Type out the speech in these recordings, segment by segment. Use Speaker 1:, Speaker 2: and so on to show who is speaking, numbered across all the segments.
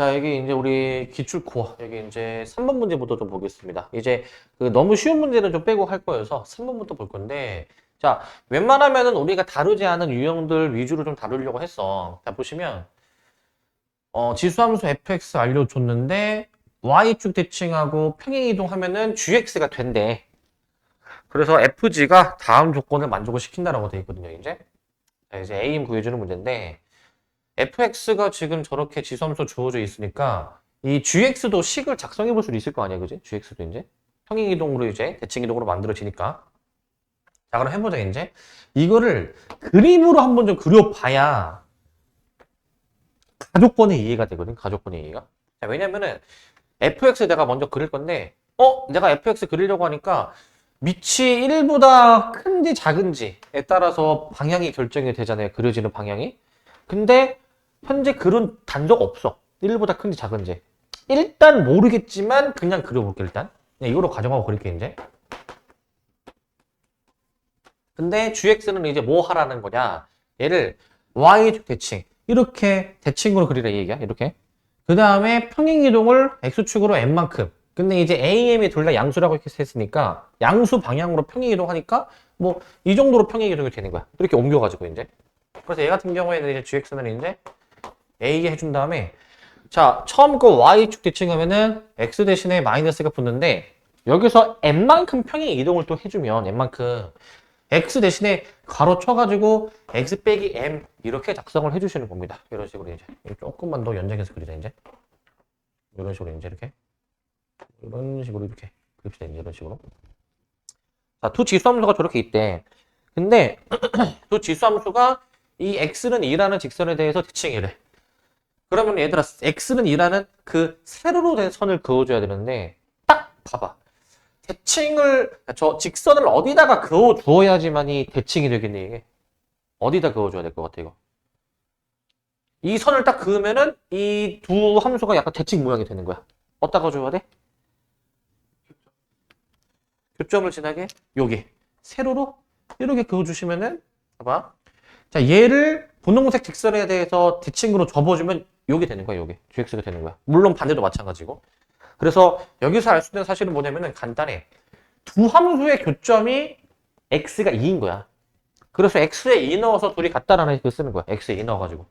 Speaker 1: 자, 여기 이제 우리 기출코어, 여기 이제 3번 문제부터 좀 보겠습니다. 이제 그 너무 쉬운 문제는 좀 빼고 할 거여서 3번부터 볼 건데, 자, 웬만하면은 우리가 다루지 않은 유형들 위주로 좀 다루려고 했어. 자, 보시면, 지수함수 fx 알려줬는데, y축 대칭하고 평행이동하면은 gx가 된대. 그래서 fg가 다음 조건을 만족을 시킨다라고 되어 있거든요, 이제. 자, 이제 a임 구해주는 문제인데, fx가 지금 저렇게 지수함수 주어져 있으니까 이 gx도 식을 작성해 볼 수도 있을 거 아니야, 그지? gx도 이제 평행이동으로 이제 대칭이동으로 만들어지니까. 자, 그럼 해보자 이제. 이거를 그림으로 한번 좀 그려봐야 가족권의 이해가 되거든, 가족권의 이해가. 자, 왜냐면은 fx 내가 먼저 그릴 건데, 내가 fx 그리려고 하니까 밑이 1보다 큰지 작은지에 따라서 방향이 결정이 되잖아요, 그려지는 방향이. 근데 현재 그런 단적 없어. 1보다 큰지 작은지. 일단 모르겠지만 그냥 그려볼게 일단. 그냥 이거로 가정하고 그릴게 이제. 근데 gx는 이제 뭐 하라는 거냐. 얘를 y축 대칭. 이렇게 대칭으로 그리라 이 얘기야. 이렇게. 그 다음에 평행이동을 x축으로 n만큼. 근데 이제 a, m이 둘 다 양수라고 이렇게 했으니까 양수 방향으로 평행이동하니까 뭐 이 정도로 평행이동이 되는 거야. 이렇게 옮겨가지고 이제. 그래서 얘 같은 경우에는 이제 gx는 이제 A에 해준 다음에, 자, 처음 거 Y축 대칭하면은 X 대신에 마이너스가 붙는데, 여기서 N만큼 평행 이동을 또 해주면, N만큼, X 대신에 괄호 쳐가지고, X 빼기 M, 이렇게 작성을 해주시는 겁니다. 이런 식으로 이제. 조금만 더 연장해서 그리자, 이제. 이런 식으로 이제 이렇게. 이런 식으로 이렇게. 그립시다, 이제 이런 식으로. 자, 두 지수함수가 저렇게 있대. 근데, 두 지수함수가 이 X는 2라는 직선에 대해서 대칭이래. 그러면 얘들아, x는 2라는 그 세로로 된 선을 그어줘야 되는데, 딱 봐봐. 저 직선을 어디다가 그어주어야지만이 대칭이 되겠니, 이게? 어디다 그어줘야 될 것 같아, 이거? 이 선을 딱 그으면은 이 두 함수가 약간 대칭 모양이 되는 거야. 어디다 그어줘야 돼? 교점을 지나게 여기. 세로로 이렇게 그어주시면은, 봐봐. 자, 얘를 분홍색 직선에 대해서 대칭으로 접어주면 요게 되는 거야, 요게. gx가 되는 거야. 물론 반대도 마찬가지고. 그래서 여기서 알 수 있는 사실은 뭐냐면은 간단해. 두 함수의 교점이 x가 2인 거야. 그래서 x에 2 넣어서 둘이 같다라는 걸 쓰는 거야. x에 2 넣어가지고.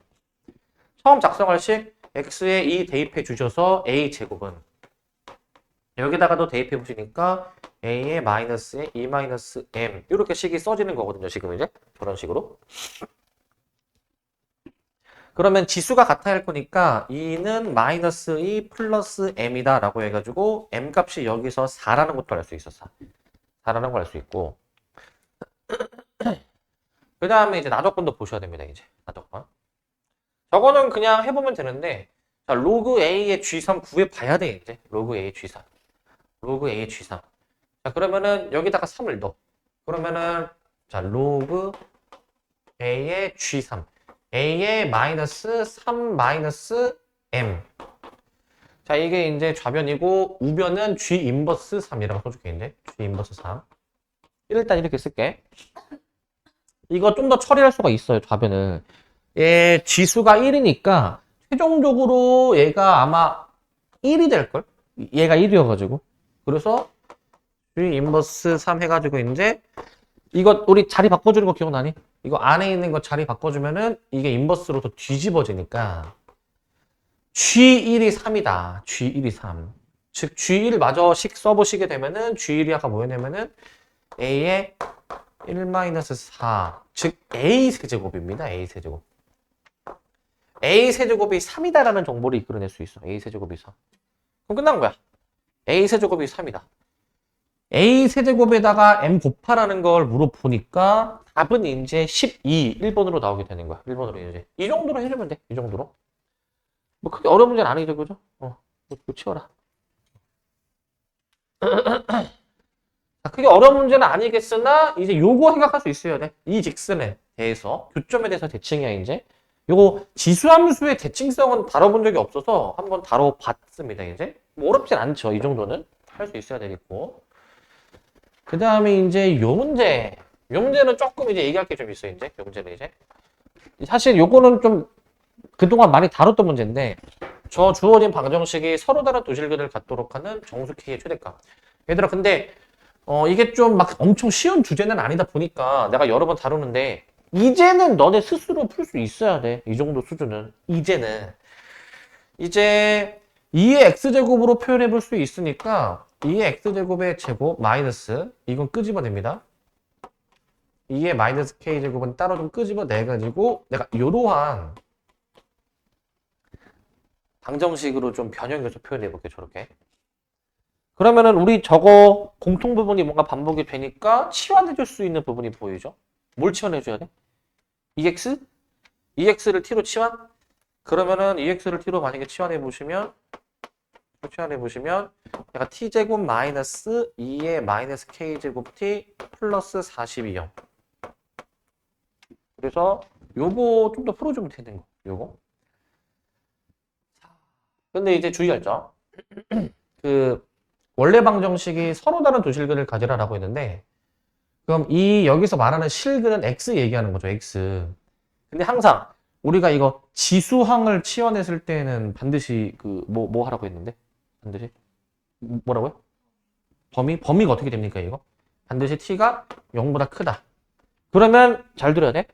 Speaker 1: 처음 작성할 식 x에 2 대입해 주셔서 a제곱은 여기다가도 대입해 보시니까 a의 마이너스에 2 마이너스 m 이렇게 식이 써지는 거거든요, 지금 이제. 그런 식으로. 그러면 지수가 같아야 할 거니까 2는 마이너스 2 플러스 m이다 라고 해가지고 m 값이 여기서 4라는 것도 알 수 있어. 4라는 걸 알 수 있고, 그 다음에 이제 나조건도 보셔야 됩니다. 이제 나조건 저거는 그냥 해보면 되는데, 자, 로그 a의 g3 구해봐야 돼. 이제 로그 a의 g3 로그 a의 g3. 자, 그러면은 여기다가 3을 넣어. 그러면은 자, 로그 a의 g3 a의 마이너스 3 마이너스 m. 자, 이게 이제 좌변이고 우변은 g 인버스 3이라고 써줄게. 이제 g 인버스 3. 일단 이렇게 쓸게. 이거 좀 더 처리할 수가 있어요, 좌변을. 얘 지수가 1이니까 최종적으로 얘가 아마 1이 될걸? 얘가 1이어가지고. 그래서 g 인버스 3 해가지고 이제 이거 우리 자리 바꿔주는 거 기억나니? 이거 안에 있는 거 자리 바꿔주면은 이게 인버스로 더 뒤집어지니까 G1이 3이다. G1이 3. 즉 G1 마저 식 써보시게 되면은 G1이 아까 뭐였냐면은 A의 1-4 즉 A 세제곱입니다. A 세제곱. A 세제곱이 3이다라는 정보를 이끌어낼 수 있어. A 세제곱이 3. 그럼 끝난 거야. A 세제곱이 3이다. A 세제곱에다가 m 곱하라는 걸 물어보니까 답은 이제 12, 1번으로 나오게 되는 거야. 1번으로 이제. 이 정도로 해주면 돼. 이 정도로. 뭐 크게 어려운 문제는 아니죠, 그죠? 이거 치워라. 크게 어려운 문제는 아니겠으나 이제 요거 생각할 수 있어야 돼. 이 직선에 대해서 교점에 대해서 대칭이야 이제. 요거 지수함수의 대칭성은 다뤄본 적이 없어서 한번 다뤄봤습니다 이제. 뭐 어렵진 않죠. 이 정도는 할 수 있어야 되겠고. 그 다음에 이제 요 문제는 조금 이제 얘기할 게 좀 있어요 이제. 요 문제는 이제 사실 요거는 좀 그동안 많이 다뤘던 문제인데 저 주어진 방정식이 서로 다른 두 실근을 갖도록 하는 정수 K의 최대값. 얘들아, 근데 이게 좀 막 엄청 쉬운 주제는 아니다 보니까 내가 여러 번 다루는데 이제는 너네 스스로 풀 수 있어야 돼. 이 정도 수준은. 이제 2의 x제곱으로 표현해 볼 수 있으니까 2의 x제곱의 제곱 마이너스 이건 끄집어냅니다. 2의 마이너스 k제곱은 따로 좀 끄집어내가지고 내가 이러한 방정식으로 좀 변형해서 표현해 볼게. 저렇게. 그러면은 우리 저거 공통 부분이 뭔가 반복이 되니까 치환해 줄 수 있는 부분이 보이죠? 뭘 치환해 줘야 돼? EX? EX를 T로 치환? 그러면은 EX를 T로 만약에 치환해 보시면 내가 T제곱 마이너스 2의 마이너스 K제곱 T 플러스 42형. 그래서 요거 좀 더 풀어주면 되는 거. 요거. 근데 이제 주의할 점. 그 원래 방정식이 서로 다른 두 실근을 가지라라고 했는데 그럼 이 여기서 말하는 실근은 X 얘기하는 거죠. X. 근데 항상 우리가 이거 지수항을 치환했을 때는 반드시 그 뭐 하라고 했는데? 반드시 뭐라고요? 범위가 어떻게 됩니까, 이거? 반드시 t가 0보다 크다. 그러면 잘 들어야 돼.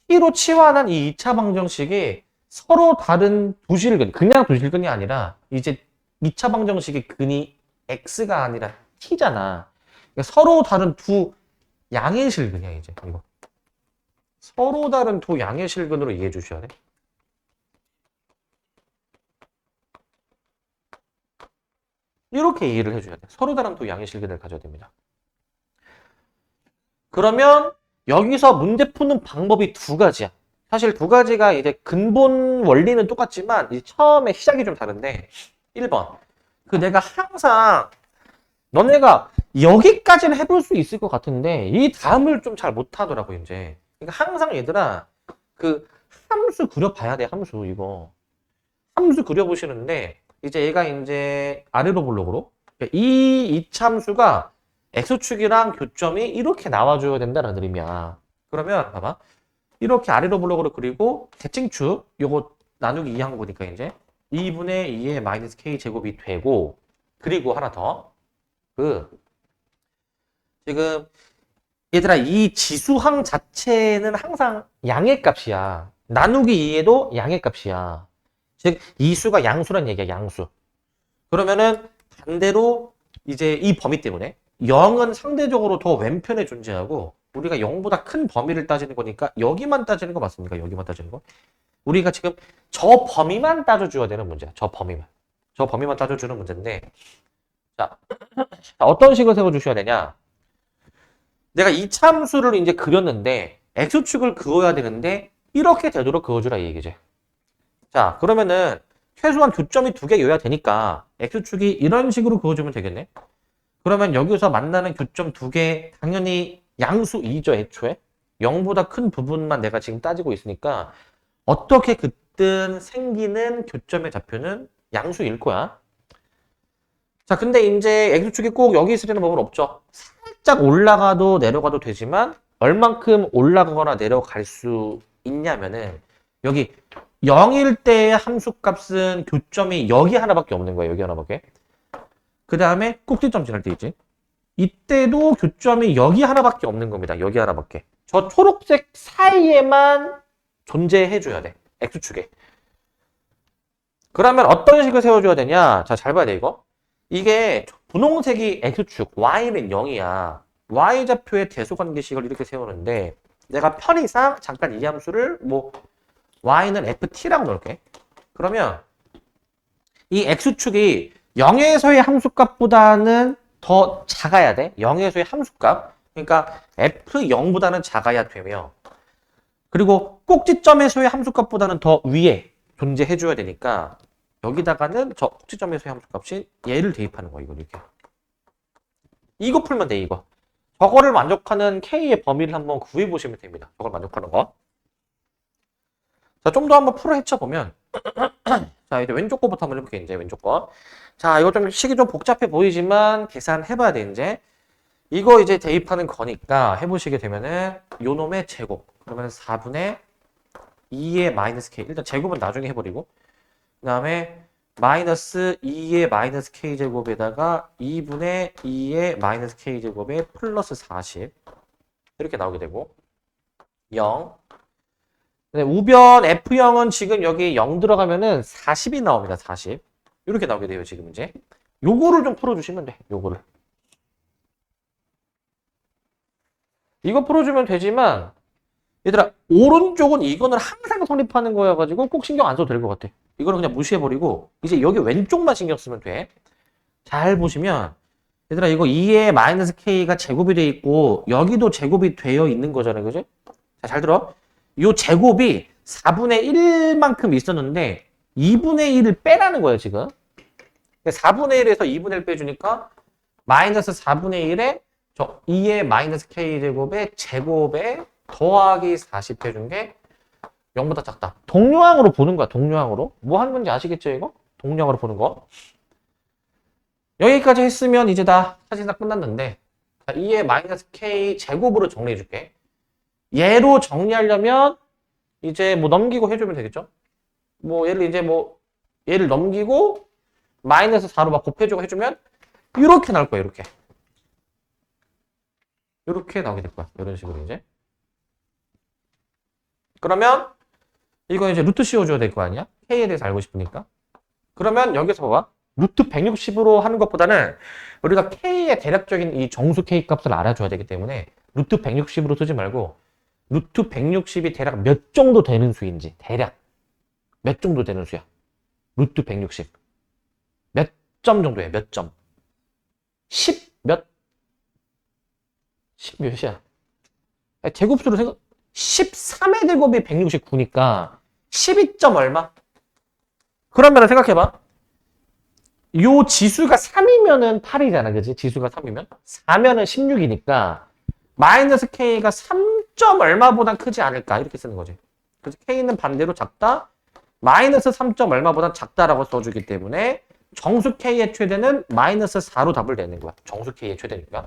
Speaker 1: t로 치환한 이 2차 방정식이 서로 다른 두 실근, 그냥 두 실근이 아니라 이제 2차 방정식의 근이 x가 아니라 t잖아. 그러니까 서로 다른 두 양의 실근이야, 이제 이거. 서로 다른 두 양의 실근으로 이해해 주셔야 돼. 이렇게 이해를 해줘야 돼. 서로 다른 두 양의 실근을 가져야 됩니다. 그러면 여기서 문제 푸는 방법이 두 가지야. 사실 두 가지가 이제 근본 원리는 똑같지만 이제 처음에 시작이 좀 다른데 1번. 내가 항상 너네가 여기까지는 해볼 수 있을 것 같은데 이 다음을 좀 잘 못하더라고 이제. 그러니까 항상 얘들아 그 함수 그려봐야 돼. 함수 이거. 함수 그려보시는데 이제 얘가 이제 아래로 볼록으로 이 이참수가 x축이랑 교점이 이렇게 나와줘야 된다는 의미야. 그러면 봐봐. 이렇게 아래로 볼록으로 그리고 대칭축 요거 나누기 2한 거니까 이제 2분의 2의 마이너스 k 제곱이 되고 그리고 하나 더 지금 얘들아 이 지수항 자체는 항상 양의 값이야. 나누기 2에도 양의 값이야. 즉 이 수가 양수란 얘기야. 양수. 그러면은 반대로 이제 이 범위 때문에 0은 상대적으로 더 왼편에 존재하고 우리가 0보다 큰 범위를 따지는 거니까 여기만 따지는 거 맞습니까? 여기만 따지는 거? 우리가 지금 저 범위만 따져줘야 되는 문제야. 저 범위만 따져주는 문제인데 자 어떤 식으로 세워주셔야 되냐? 내가 이 참수를 이제 그렸는데 x축을 그어야 되는데 이렇게 되도록 그어주라 이 얘기지. 자 그러면은 최소한 교점이 두 개여야 되니까 x축이 이런 식으로 그어주면 되겠네. 그러면 여기서 만나는 교점 두 개 당연히 양수 2죠 애초에. 0보다 큰 부분만 내가 지금 따지고 있으니까 어떻게 긋든 생기는 교점의 좌표는 양수일 거야. 자 근데 이제 x축이 꼭 여기 있으려는 법은 없죠. 살짝 올라가도 내려가도 되지만 얼만큼 올라가거나 내려갈 수 있냐면은 여기 0일 때의 함수값은 교점이 여기 하나밖에 없는 거예요. 여기 하나밖에. 그 다음에 꼭지점 지날 때 있지. 이때도 교점이 여기 하나밖에 없는 겁니다. 여기 하나밖에. 저 초록색 사이에만 존재해줘야 돼. x축에. 그러면 어떤 식을 세워줘야 되냐? 자, 잘 봐야 돼, 이거. 이게 분홍색이 x축, y는 0이야. y좌표의 대소관계식을 이렇게 세우는데 내가 편의상 잠깐 이 함수를 y는 ft라고 넣을게. 그러면 이 x축이 0에서의 함수값보다는 더 작아야 돼. 0에서의 함수값. 그러니까 f0보다는 작아야 되며 그리고 꼭지점에서의 함수값보다는 더 위에 존재해줘야 되니까 여기다가는 저 꼭지점에서의 함수값이 얘를 대입하는 거야. 이렇게. 이거 풀면 돼. 이거. 저거를 만족하는 k의 범위를 한번 구해보시면 됩니다. 저걸 만족하는 거. 자, 좀 더 한번 풀어 헤쳐보면 자, 이제 왼쪽 거부터 한번 해볼게요. 이제 왼쪽 거. 자, 이거 좀 식이 좀 복잡해 보이지만 계산해봐야 돼. 이제 이거 이제 대입하는 거니까 해보시게 되면은 요 놈의 제곱. 그러면 4분의 2의 마이너스 k. 일단 제곱은 나중에 해버리고 그 다음에 마이너스 2의 마이너스 k제곱에다가 2분의 2의 마이너스 k제곱에 플러스 40 이렇게 나오게 되고 0. 우변 F형은 지금 여기 0 들어가면은 40이 나옵니다. 40. 이렇게 나오게 돼요. 지금 이제. 요거를 좀 풀어주시면 돼. 요거를. 이거 풀어주면 되지만 얘들아 오른쪽은 이거는 항상 성립하는 거여가지고 꼭 신경 안 써도 될 것 같아. 이거는 그냥 무시해버리고 이제 여기 왼쪽만 신경 쓰면 돼. 잘 보시면 얘들아 이거 2의 마이너스 k가 제곱이 돼 있고 여기도 제곱이 되어 있는 거잖아요. 그죠? 자, 잘 들어. 요 제곱이 4분의 1만큼 있었는데 2분의 1을 빼라는 거예요, 지금. 4분의 1에서 2분의 1 빼주니까 마이너스 4분의 1에 저 2의 마이너스 k제곱에 제곱에 더하기 40 해준 게 0보다 작다. 동류항으로 보는 거야, 동류항으로. 뭐 하는 건지 아시겠죠, 이거? 동류항으로 보는 거. 여기까지 했으면 이제 다 사실상 끝났는데 2의 마이너스 k 제곱으로 정리해 줄게. 얘로 정리하려면 이제 뭐 넘기고 해주면 되겠죠? 뭐 얘를 이제 뭐 얘를 넘기고 마이너스 4로 막 곱해주고 해주면 이렇게 나올 거야. 이렇게 나오게 될 거야. 이런 식으로 이제. 그러면 이거 이제 루트 씌워줘야 될 거 아니야? k에 대해서 알고 싶으니까. 그러면 여기서 봐봐. 루트 160으로 하는 것보다는 우리가 k의 대략적인 이 정수 k 값을 알아줘야 되기 때문에 루트 160으로 쓰지 말고 루트 160이 대략 몇 정도 되는 수인지 대략 몇 정도 되는 수야. 루트 160 몇 점 정도야. 몇 점? 10 몇? 10 몇이야? 제곱수로 생각 13의 제곱이 169니까 12점 얼마? 그러면 생각해봐. 요 지수가 3이면은 8이잖아. 그지? 지수가 3이면 4면은 16이니까 마이너스 k가 3점 얼마보단 크지 않을까 이렇게 쓰는 거지. 그래서 k는 반대로 작다. 마이너스 3점 얼마보단 작다라고 써주기 때문에 정수 k의 최대는 마이너스 4로 답을 내는 거야. 정수 k의 최대니까.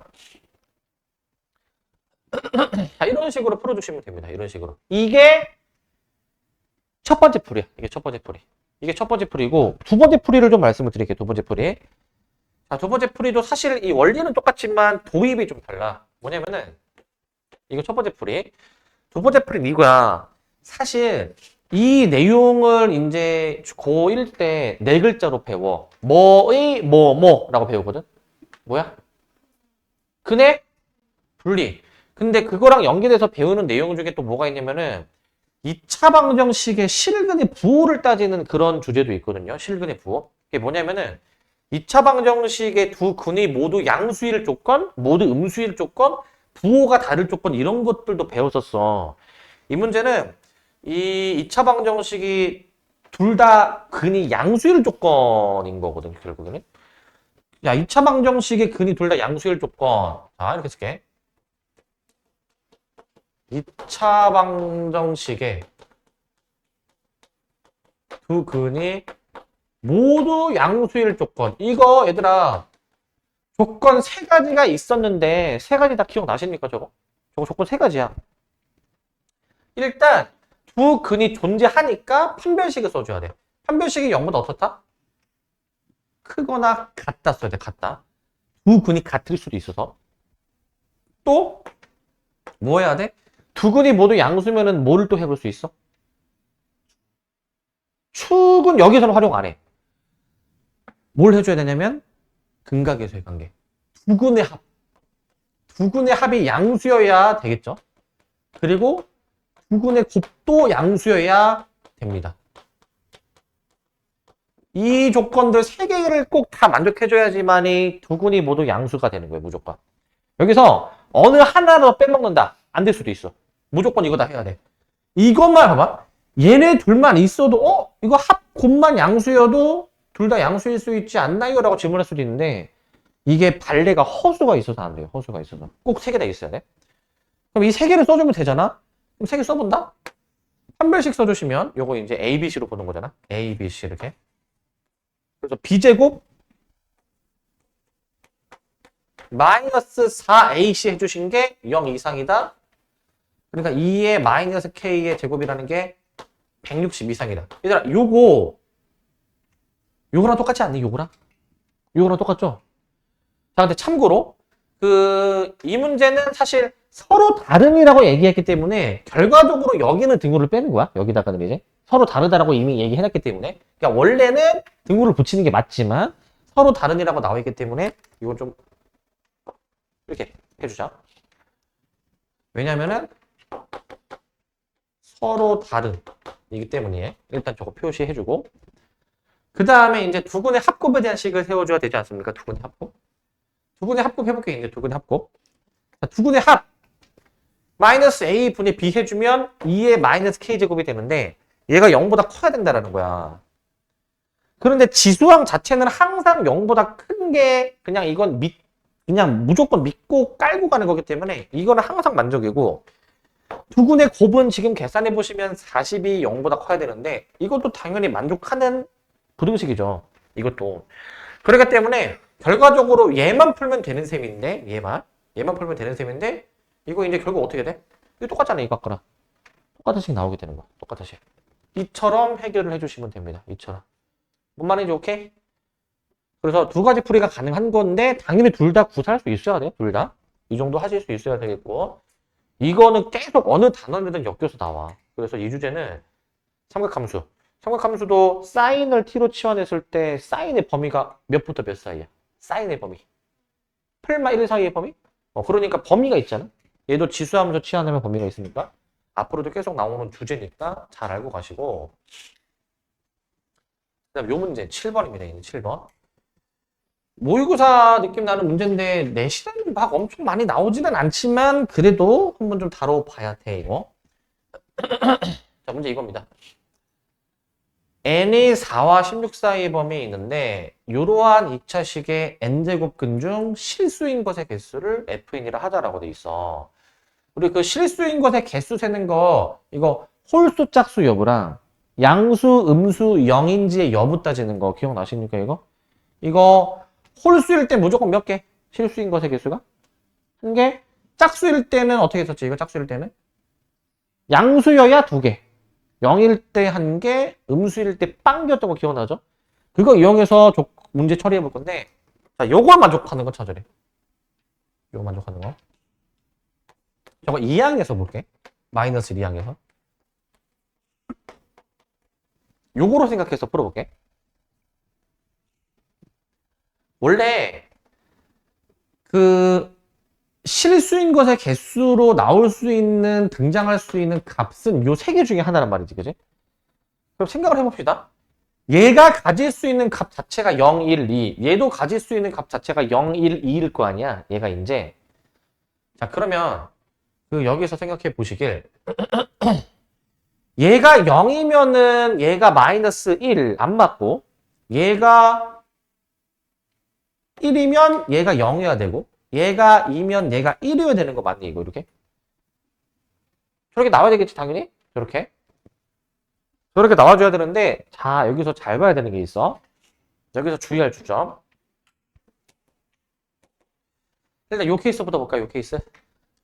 Speaker 1: 자, 이런 식으로 풀어주시면 됩니다. 이런 식으로. 이게 첫 번째 풀이야. 이게 첫 번째 풀이. 이게 첫 번째 풀이고 두 번째 풀이를 좀 말씀을 드릴게요. 두 번째 풀이. 자, 두 번째 풀이도 사실 이 원리는 똑같지만 도입이 좀 달라. 뭐냐면은 이거 첫 번째 풀이. 두 번째 풀이는 이거야. 사실 이 내용을 이제 고1 때 네 글자로 배워. 뭐의 뭐뭐라고 배우거든. 뭐야? 근해? 분리. 근데 그거랑 연계돼서 배우는 내용 중에 또 뭐가 있냐면은 2차 방정식의 실근의 부호를 따지는 그런 주제도 있거든요. 실근의 부호. 이게 뭐냐면은 2차 방정식의 두 근이 모두 양수일 조건, 모두 음수일 조건, 부호가 다를 조건 이런 것들도 배웠었어. 이 문제는 이 2차 방정식이 둘 다 근이 양수일 조건인 거거든, 결국에는. 야, 2차 방정식의 근이 둘 다 양수일 조건. 자, 이렇게 쓸게. 2차 방정식의 두 근이 모두 양수일 조건. 이거 얘들아 조건 세 가지가 있었는데 세 가지 다 기억나십니까 저거? 저거 조건 세 가지야. 일단 두 근이 존재하니까 판별식을 써줘야 돼. 판별식이 0보다 어떻다? 크거나 같다 써야 돼. 같다. 두 근이 같을 수도 있어서. 또 뭐 해야 돼? 두 근이 모두 양수면은 뭐를 또 해볼 수 있어? 축은 여기서는 활용 안 해. 뭘 해줘야 되냐면 근각에서의 관계. 두 근의 합. 두 근의 합이 양수여야 되겠죠. 그리고 두 근의 곱도 양수여야 됩니다. 이 조건들 세 개를 꼭 다 만족해줘야지만이 두 근이 모두 양수가 되는 거예요. 무조건. 여기서 어느 하나로 빼먹는다. 안 될 수도 있어. 무조건 이거 다 해야 돼. 이것만 봐봐. 얘네 둘만 있어도 이거 합 곱만 양수여도 둘 다 양수일 수 있지 않나요? 라고 질문할 수도 있는데 이게 발레가 허수가 있어서 안 돼요. 허수가 있어서. 꼭 세 개 다 있어야 돼. 그럼 이 세 개를 써주면 되잖아? 그럼 세 개 써본다? 판별식 써주시면 요거 이제 A, B, C로 보는 거잖아. A, B, C 이렇게. 그래서 B제곱 마이너스 4AC 해주신 게 0 이상이다. 그러니까 2의 마이너스 K의 제곱이라는 게 160 이상이다. 얘들아, 요거 요거랑 똑같지 않니? 요거랑 똑같죠? 자, 근데 참고로 이 문제는 사실 서로 다름이라고 얘기했기 때문에 결과적으로 여기는 등호를 빼는 거야. 여기다가는 이제 서로 다르다라고 이미 얘기해놨기 때문에, 그러니까 원래는 등호를 붙이는 게 맞지만 서로 다른이라고 나와 있기 때문에 이건 좀 이렇게 해주자. 왜냐면은 서로 다른이기 때문에 일단 저거 표시해주고, 그 다음에 이제 두근의 합곱에 대한 식을 세워줘야 되지 않습니까? 두근의 합곱. 두근의 합곱 해볼게요. 이제 두근의 합곱. 자, 두근의 합 마이너스 a 분의 b 해주면 2의 마이너스 k제곱이 되는데 얘가 0보다 커야 된다라는 거야. 그런데 지수항 자체는 항상 0보다 큰 게 그냥 이건 그냥 무조건 믿고 깔고 가는 거기 때문에 이거는 항상 만족이고, 두근의 곱은 지금 계산해 보시면 40이 0보다 커야 되는데 이것도 당연히 만족하는 부등식이죠. 이것도. 그렇기 때문에 결과적으로 얘만 풀면 되는 셈인데, 얘만 풀면 되는 셈인데, 이거 이제 결국 어떻게 돼? 이거 똑같잖아. 이거 아까랑 똑같은 식 나오게 되는 거야. 똑같은 식. 이처럼 해결을 해주시면 됩니다. 이처럼. 뭔 말인지 오케이? 그래서 두 가지 풀이가 가능한 건데 당연히 둘 다 구사할 수 있어야 돼요. 둘 다. 이 정도 하실 수 있어야 되겠고, 이거는 계속 어느 단원이든 엮여서 나와. 그래서 이 주제는 삼각함수. 삼각함수도 사인을 t로 치환했을 때 사인의 범위가 몇부터 몇 사이야? 사인의 범위. 풀마 1 사이의 범위? 그러니까 범위가 있잖아. 얘도 지수함수 치환하면 범위가 있으니까 앞으로도 계속 나오는 주제니까 잘 알고 가시고, 그 다음 요 문제 7번입니다. 이제 7번. 모의고사 느낌 나는 문제인데 내신은 막 엄청 많이 나오지는 않지만 그래도 한번 좀 다뤄봐야 돼, 이거. 자, 문제 이겁니다. n이 4와 16 사이의 범위에 있는데 이러한 2차식의 n제곱근 중 실수인 것의 개수를 fn이라 하자라고 돼 있어. 우리 그 실수인 것의 개수 세는 거, 이거 홀수 짝수 여부랑 양수 음수 0인지의 여부 따지는 거 기억나십니까? 이거 홀수일 때 무조건 몇 개? 실수인 것의 개수가? 한 개? 짝수일 때는 어떻게 했었지? 이거 짝수일 때는? 양수여야 두 개. 0일 때 한 개, 음수일 때 빵이었던 거 기억나죠? 그거 이용해서 문제 처리해 볼 건데, 자, 요거 만족하는 거 찾으래. 요거 만족하는 거. 저거 2항에서 볼게. 마이너스 2항에서. 요거로 생각해서 풀어볼게. 원래 그 실수인 것의 개수로 나올 수 있는, 등장할 수 있는 값은 요 세 개 중에 하나란 말이지, 그지? 그럼 생각을 해봅시다. 얘가 가질 수 있는 값 자체가 0, 1, 2. 얘도 가질 수 있는 값 자체가 0, 1, 2일 거 아니야? 얘가 이제. 자, 그러면 여기서 생각해 보시길. 얘가 0이면은 얘가 마이너스 1 안 맞고, 얘가 1이면 얘가 0이어야 되고, 얘가 2면 얘가 1이어야 되는 거 맞니? 이거 이렇게? 저렇게 나와야 되겠지, 당연히? 저렇게 나와줘야 되는데, 자, 여기서 잘 봐야 되는 게 있어. 여기서 주의할 주점. 일단 요 케이스부터 볼까요? 요 케이스.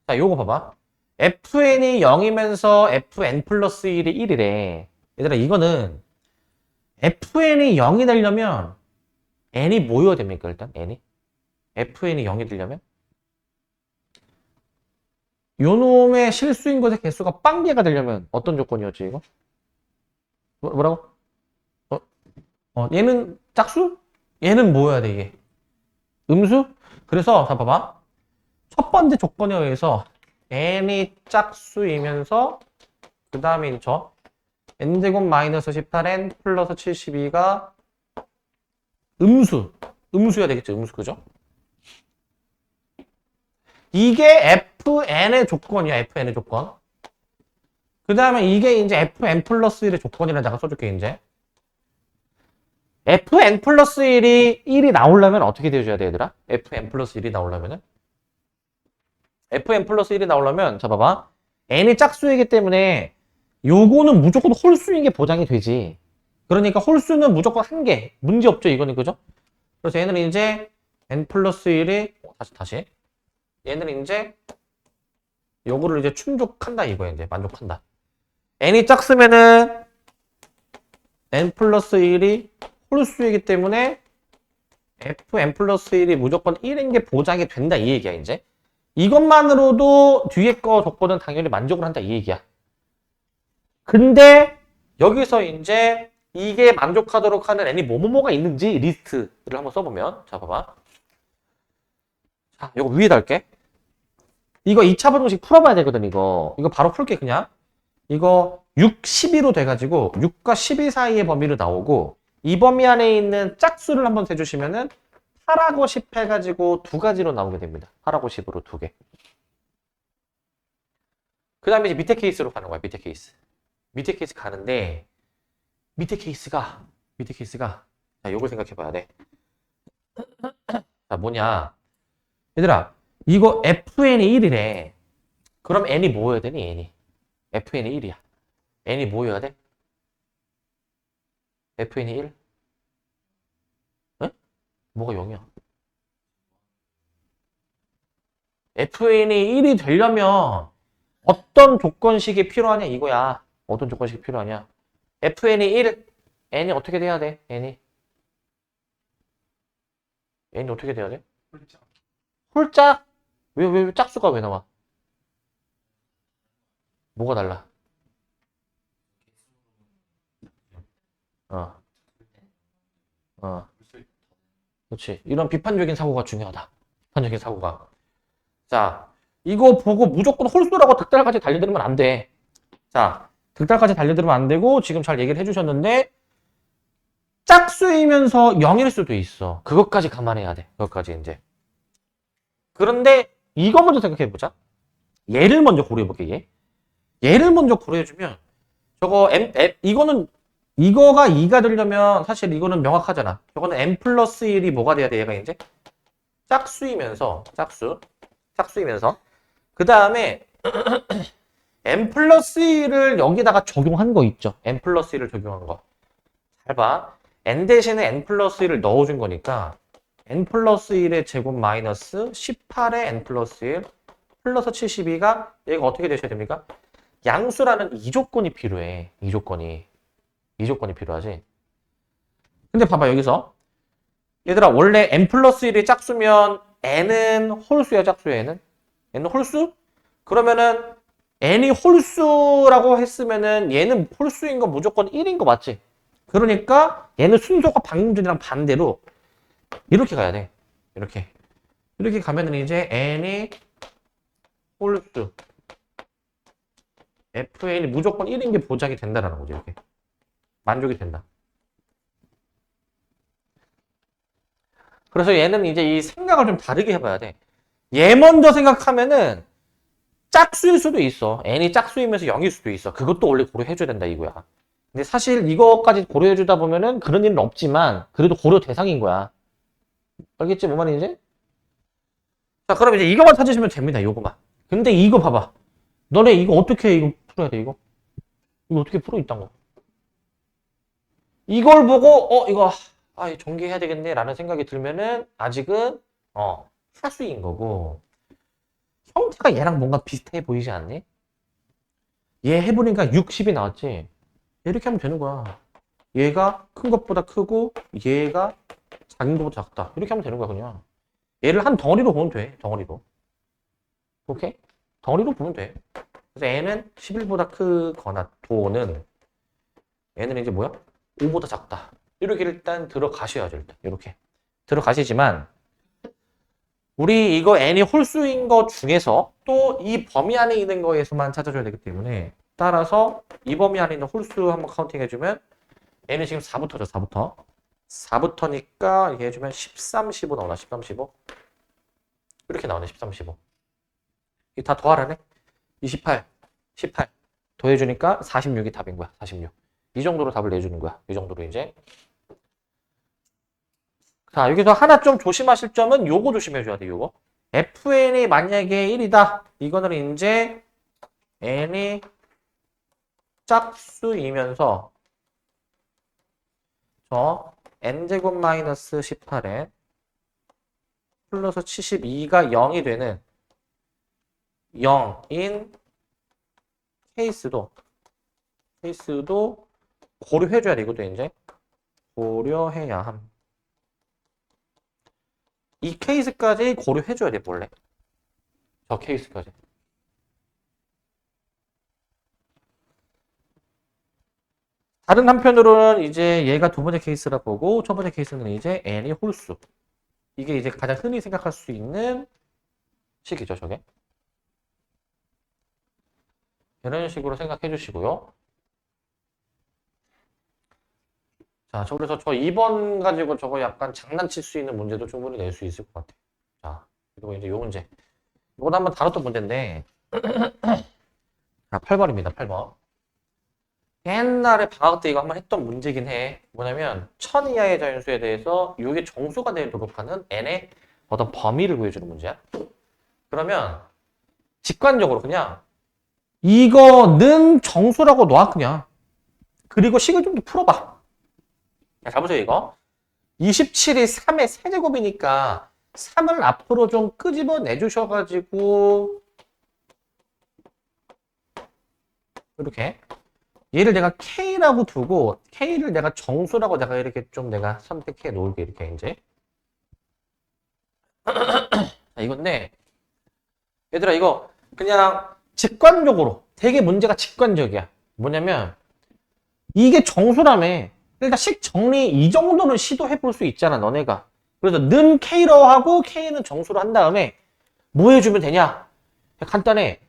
Speaker 1: 자, 요거 봐봐. fn이 0이면서 fn 플러스 1이 1이래. 얘들아, 이거는 fn이 0이 되려면 n이 뭐여야 됩니까? 일단 fn이 0이 되려면 요 놈의 실수인 것의 개수가 빵개가 되려면 어떤 조건이었지, 이거? 뭐라고? 얘는 짝수? 얘는 뭐여야 돼, 이게? 음수? 그래서 자, 봐봐. 첫 번째 조건에 의해서 n이 짝수이면서 그 다음에 저 n제곱 마이너스 18n 플러스 72가 음수여야 되겠죠. 음수, 그죠? 이게 fn의 조건이야. fn의 조건. 그 다음에 이게 이제 fn 플러스 1의 조건이라 내가 써줄게. 이제 fn 플러스 1이 나오려면 어떻게 되어줘야 돼, 얘들아? fn 플러스 1이 나오려면은 fn 플러스 1이 나오려면, 자, 봐봐. n이 짝수이기 때문에 요거는 무조건 홀수인 게 보장이 되지. 그러니까 홀수는 무조건 한 개. 문제 없죠, 이거는, 그죠? 그래서 얘는 이제 n 플러스 1이 다시 얘는 이제 요거를 이제 충족한다, 이거야. 이제 만족한다. n이 짝수면은 n 플러스 1이 홀수이기 때문에 fn 플러스 1이 무조건 1인 게 보장이 된다 이 얘기야 이제. 이것만으로도 뒤에 거 조건은 당연히 만족을 한다 이 얘기야. 근데 여기서 이제 이게 만족하도록 하는 n이 뭐뭐뭐가 있는지 리스트를 한번 써보면, 자 봐봐. 자, 이거 위에다 할게. 이거 2차 방정식 풀어봐야 되거든 이거 바로 풀게 그냥. 이거 6, 12로 돼가지고 6과 12 사이의 범위로 나오고, 이 범위 안에 있는 짝수를 한번 세주시면은 8하고 10 해가지고 두 가지로 나오게 됩니다. 8하고 10으로 두 개. 그 다음에 이제 밑에 케이스로 가는 거야. 밑에 케이스 가는데, 밑에 케이스가 자, 요걸 생각해 봐야 돼. 자, 뭐냐 얘들아, 이거 fn이 1이래. 그럼 n이 뭐여야 되니? fn이 1이야. n이 뭐여야 돼? fn이 1? 에? 뭐가 0이야? fn이 1이 되려면 어떤 조건식이 필요하냐 이거야. 어떤 조건식이 필요하냐? fn이 1, n이 어떻게 돼야 돼? n이 어떻게 돼야 돼? 홀짝? 왜 짝수가 왜 나와? 뭐가 달라? 어. 그렇지. 이런 비판적인 사고가 중요하다. 비판적인 사고가. 자, 이거 보고 무조건 홀수라고 득달까지 달려들면 안 돼. 자, 득달까지 달려들면 안 되고, 지금 잘 얘기를 해주셨는데, 짝수이면서 0일 수도 있어. 그것까지 감안해야 돼. 그것까지 이제. 그런데 이거 먼저 생각해보자. 얘를 먼저 고려해볼게, 얘를 먼저 고려해주면, 이거가 2가 되려면 사실 이거는 명확하잖아. 저거는 n 플러스 1이 뭐가 돼야 돼, 얘가 이제? 짝수이면서. 그 다음에 n 플러스 1을 여기다가 적용한 거 있죠. n 플러스 1을 적용한 거. 잘 봐. n 대신에 n 플러스 1을 넣어준 거니까 n 플러스 1의 제곱 마이너스 18의 n 플러스 1 플러스 72가 얘가 어떻게 되셔야 됩니까? 양수라는 이 조건이 필요해. 이 조건이 필요하지. 근데 봐봐 여기서 얘들아, 원래 n 플러스 1이 짝수면 n은 홀수야, 짝수야, n은 홀수? 그러면은 n이 홀수라고 했으면은 얘는 홀수인 거 무조건 1인 거 맞지? 그러니까 얘는 순서가 방금 전이랑 반대로 이렇게 가야 돼. 이렇게 가면은 이제 n이 홀수, fn이 무조건 1인 게 보장이 된다라는 거지. 이렇게 만족이 된다. 그래서 얘는 이제 이 생각을 좀 다르게 해봐야 돼. 얘 먼저 생각하면은 짝수일 수도 있어. n이 짝수이면서 0일 수도 있어. 그것도 원래 고려해줘야 된다 이거야. 근데 사실 이거까지 고려해주다 보면은 그런 일은 없지만 그래도 고려 대상인 거야. 알겠지? 뭔 말인지? 자, 그럼 이제 이거만 찾으시면 됩니다. 요거만. 근데 이거 봐봐. 너네 이거 어떻게 이거 풀어야 돼, 이거? 이거 어떻게 풀어 있단 거? 이걸 보고 이거 전개해야 되겠네 라는 생각이 들면은 아직은 사수인 거고, 형태가 얘랑 뭔가 비슷해 보이지 않니? 얘 해보니까 60이 나왔지? 이렇게 하면 되는 거야. 얘가 큰 것보다 크고 얘가 작은 것보다 작다. 이렇게 하면 되는 거야 그냥. 얘를 한 덩어리로 보면 돼. 덩어리로. 오케이? 덩어리로 보면 돼. 그래서 얘는 11보다 크거나 도는 얘는 이제 뭐야? 5보다 작다. 이렇게 일단 들어가셔야죠. 일단 이렇게 들어가시지만, 우리 이거 n이 홀수인 것 중에서 또 이 범위 안에 있는 거에서만 찾아줘야 되기 때문에, 따라서 이 범위 안에 있는 홀수 한번 카운팅 해주면 n은 지금 4부터죠. 4부터니까 이렇게 해주면 13, 15 나오나? 13, 15 이렇게 나오네. 13, 15 이거 다 더하라네. 28 더해주니까 46이 답인 거야. 46. 이 정도로 답을 내주는 거야. 이 정도로 이제. 자, 여기서 하나 좀 조심하실 점은 요거 조심해줘야 돼. 요거. fn이 만약에 1이다. 이거는 이제 n이 짝수이면서 n제곱 마이너스 18에 플러스 72가 0이 되는 0인 케이스도 고려해줘야 돼. 이것도 이제 고려해야 함. 이 케이스까지 고려해줘야 돼, 원래. 저 케이스까지. 다른 한편으로는 이제 얘가 두 번째 케이스라 보고 첫 번째 케이스는 이제 n이 홀수. 이게 이제 가장 흔히 생각할 수 있는 식이죠, 저게. 이런 식으로 생각해 주시고요. 자, 그래서 저 2번 가지고 저거 약간 장난칠 수 있는 문제도 충분히 낼 수 있을 것 같아요. 자, 그리고 이제 요 문제. 이것도 한번 다뤘던 문제인데, 자, 8번입니다, 8번. 옛날에 방학 때 이거 한번 했던 문제긴 해. 뭐냐면, 1000 이하의 자연수에 대해서 이게 정수가 되도록 하는 n의 어떤 범위를 구해주는 문제야. 그러면, 직관적으로 그냥, 이거는 정수라고 놔, 그냥. 그리고 식을 좀 더 풀어봐. 자, 보세요, 이거. 27이 3의 세제곱이니까 3을 앞으로 좀 끄집어 내주셔가지고 이렇게 얘를 내가 K라고 두고 K를 내가 정수라고 내가 이렇게 좀 내가 선택해 놓을게 이렇게 이제 자, 이건데 얘들아 이거 그냥 직관적으로 되게 문제가 직관적이야. 뭐냐면 이게 정수라며 일단 식 정리 이 정도는 시도해 볼 수 있잖아 너네가. 그래서 는 K로 하고 K는 정수로 한 다음에 뭐 해주면 되냐? 간단해.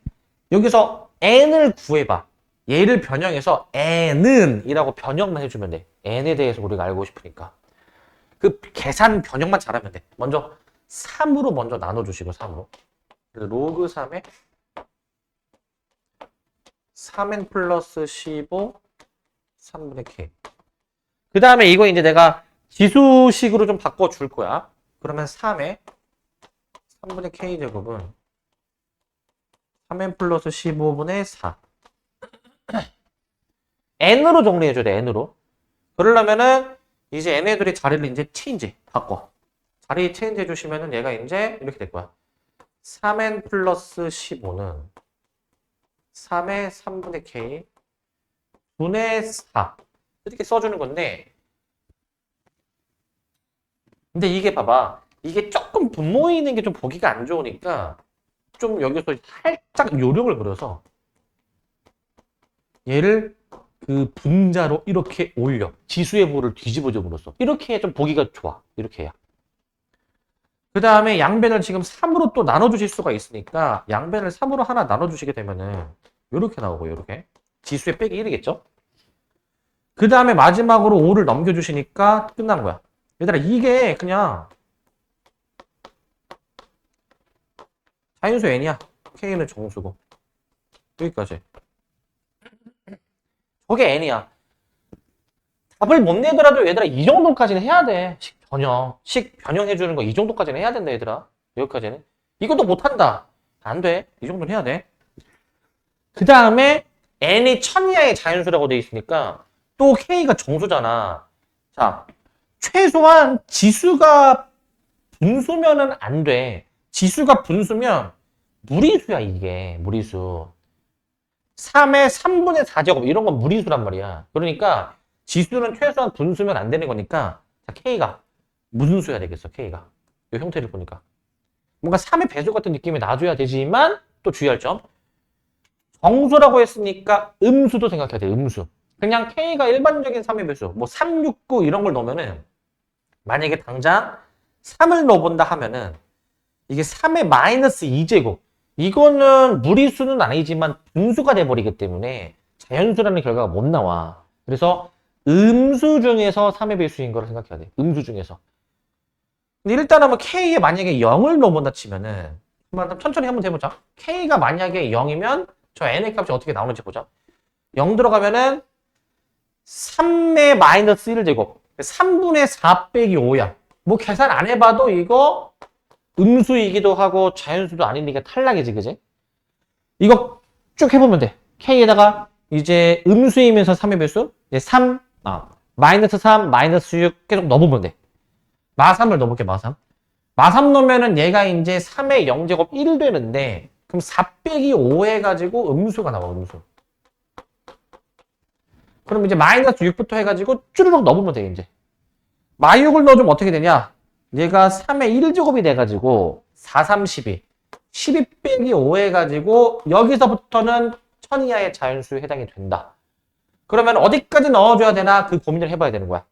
Speaker 1: 여기서 n을 구해봐. 얘를 변형해서 n은 이라고 변형만 해주면 돼. n에 대해서 우리가 알고 싶으니까. 그 계산 변형만 잘하면 돼. 먼저 3으로 먼저 나눠주시고 3으로. 그래서 로그 3에 3n 플러스 15 3분의 k. 그 다음에 이거 이제 내가 지수식으로 좀 바꿔줄 거야. 그러면 3에 3분의 k제곱은 3n 플러스 15분의 4. n으로 정리해줘야 돼, n으로. 그러려면은 이제 얘네들이 자리를 이제 체인지 바꿔. 자리 체인지 해주시면은 얘가 이제 이렇게 될 거야. 3n 플러스 15는 3의 3분의 k 분의 4. 이렇게 써주는 건데 근데 이게 봐봐. 이게 조금 분모이는 게 좀 보기가 안 좋으니까 좀 여기서 살짝 요령을 그려서 얘를 그 분자로 이렇게 올려. 지수의 부호를 뒤집어져 버렸어. 이렇게 좀 보기가 좋아. 이렇게 해야. 그 다음에 양변을 지금 3으로 또 나눠주실 수가 있으니까 양변을 3으로 하나 나눠주시게 되면은 이렇게 나오고 이렇게 지수의 빼기 1이겠죠? 그 다음에 마지막으로 5를 넘겨주시니까 끝나는 거야. 얘들아 이게 그냥 자연수 n이야. k는 정수고 여기까지. 저게 n이야. 답을 못 내더라도 얘들아 이 정도까지는 해야 돼. 식 변형해주는 거 이 정도까지는 해야 된다 얘들아. 여기까지는. 이것도 못한다. 안 돼. 이 정도는 해야 돼. 그 다음에 n이 1000 이하의 자연수라고 돼 있으니까 또 k가 정수잖아. 자, 최소한 지수가 분수면은 안 돼. 지수가 분수면 무리수야 이게. 무리수. 3의 3분의 4제곱 이런 건 무리수란 말이야. 그러니까 지수는 최소한 분수면 안 되는 거니까 자, K가 무슨 수야 되겠어 K가. 이 형태를 보니까. 뭔가 3의 배수 같은 느낌이 나줘야 되지만 또 주의할 점. 정수라고 했으니까 음수도 생각해야 돼. 음수. 그냥 K가 일반적인 3의 배수 뭐 3, 6, 9 이런 걸 넣으면은 만약에 당장 3을 넣어본다 하면은 이게 3의 마이너스 2제곱 이거는 무리수는 아니지만 분수가 돼버리기 때문에 자연수라는 결과가 못 나와. 그래서 음수 중에서 3의 배수인 거를 생각해야 돼. 음수 중에서. 근데 일단 한번 K에 만약에 0을 넣어본다 치면은 한번 천천히 한번 해보자. K가 만약에 0이면 저 n의 값이 어떻게 나오는지 보자. 0 들어가면은 3의 마이너스 1제곱 3분의 4 빼기 5야. 뭐 계산 안 해봐도 이거 음수이기도 하고 자연수도 아니니까 탈락이지, 그지? 이거 쭉 해보면 돼. K에다가 이제 음수이면서 3의 배수, 이제 3, 마이너스 3, 마이너스 6 계속 넣어보면 돼. 마3을 넣어볼게, 마3. 마3 넣으면은 얘가 이제 3의 0제곱 1 되는데, 그럼 4 빼기 5 해가지고 음수가 나와, 음수. 그럼 이제 마이너스 6부터 해가지고 쭈르륵 넣어보면 돼, 이제. 마이육을 넣어주면 어떻게 되냐? 얘가 3의 1제곱이 돼가지고 4, 3, 12. 12 빼기 5 해가지고 여기서부터는 1000 이하의 자연수에 해당이 된다. 그러면 어디까지 넣어줘야 되나 그 고민을 해봐야 되는 거야.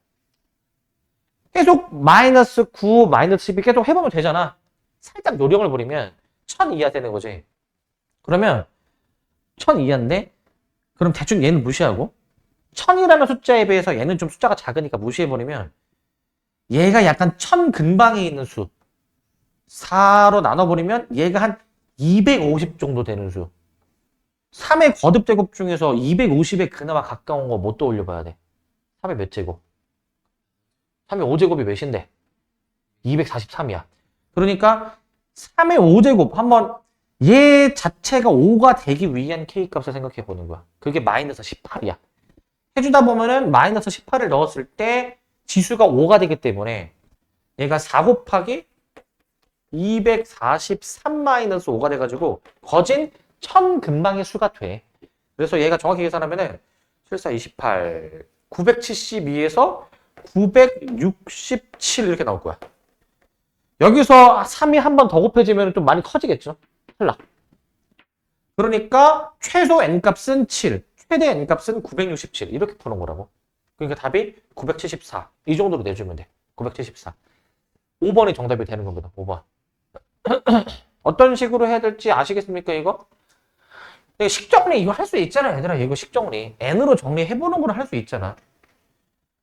Speaker 1: 계속 마이너스 9, 마이너스 12 계속 해보면 되잖아. 살짝 요령을 부리면 1000 이하 되는 거지. 그러면 1000 이하인데 그럼 대충 얘는 무시하고 1000이라는 숫자에 비해서 얘는 좀 숫자가 작으니까 무시해버리면 얘가 약간 1000 근방에 있는 수 4로 나눠버리면 얘가 한 250 정도 되는 수 3의 거듭제곱 중에서 250에 그나마 가까운 거 못 떠올려 봐야 돼. 3의 몇 제곱? 3의 5제곱이 몇인데? 243이야. 그러니까 3의 5제곱 한번 얘 자체가 5가 되기 위한 K값을 생각해 보는 거야. 그게 마이너스 18이야. 해주다 보면은 마이너스 18을 넣었을 때 지수가 5가 되기 때문에 얘가 4 곱하기 243 마이너스 5가 돼가지고 거진 1000 근방의 수가 돼. 그래서 얘가 정확히 계산하면은 74, 28, 972에서 967 이렇게 나올 거야. 여기서 3이 한 번 더 곱해지면 좀 많이 커지겠죠? 탈락. 그러니까 최소 n값은 7, 최대 n값은 967 이렇게 푸는 거라고. 그러니까 답이 974 이 정도로 내주면 돼. 974. 5번이 정답이 되는 겁니다. 5번. 어떤 식으로 해야 될지 아시겠습니까 이거? 식정리 이거 할 수 있잖아 얘들아. 이거 식정리 n으로 정리해보는 걸 할 수 있잖아.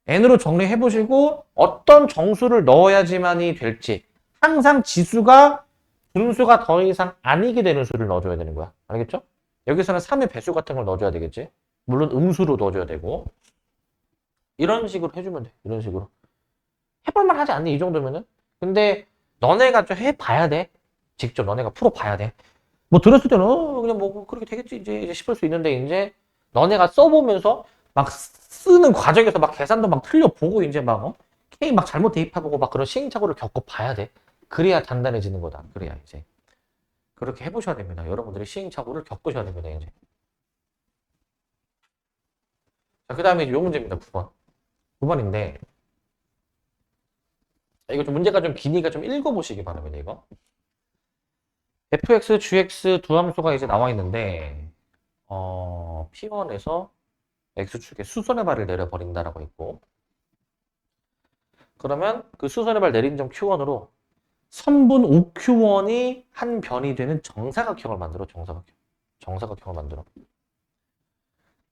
Speaker 1: n으로 정리해보시고 어떤 정수를 넣어야지만이 될지 항상 지수가 분수가 더 이상 아니게 되는 수를 넣어줘야 되는 거야. 알겠죠? 여기서는 3의 배수 같은 걸 넣어줘야 되겠지. 물론 음수로 넣어줘야 되고 이런 식으로 해주면 돼. 이런 식으로 해볼만 하지 않니? 이 정도면은. 근데 너네가 좀 해봐야 돼. 직접 너네가 풀어봐야 돼. 뭐 들었을 때는 그냥 뭐 그렇게 되겠지 이제 싶을 수 있는데 이제 너네가 써보면서 막 쓰는 과정에서 막 계산도 막 틀려보고 이제 막 K 막 잘못 대입해보고 막 그런 시행착오를 겪어봐야 돼. 그래야 단단해지는 거다. 그래야 이제 그렇게 해보셔야 됩니다. 여러분들이 시행착오를 겪으셔야 됩니다. 이제. 자, 그 다음에 요 문제입니다. 9번. 9번인데 이거 좀 문제가 좀 기니까 좀 읽어보시기 바랍니다. 이거. fx, gx 두 함수가 이제 나와 있는데 P1에서 x축에 수선의 발을 내려버린다라고 있고 그러면 그 수선의 발 내린 점 Q1으로 선분 OQ1이 한 변이 되는 정사각형을 만들어. 정사각형을 만들어.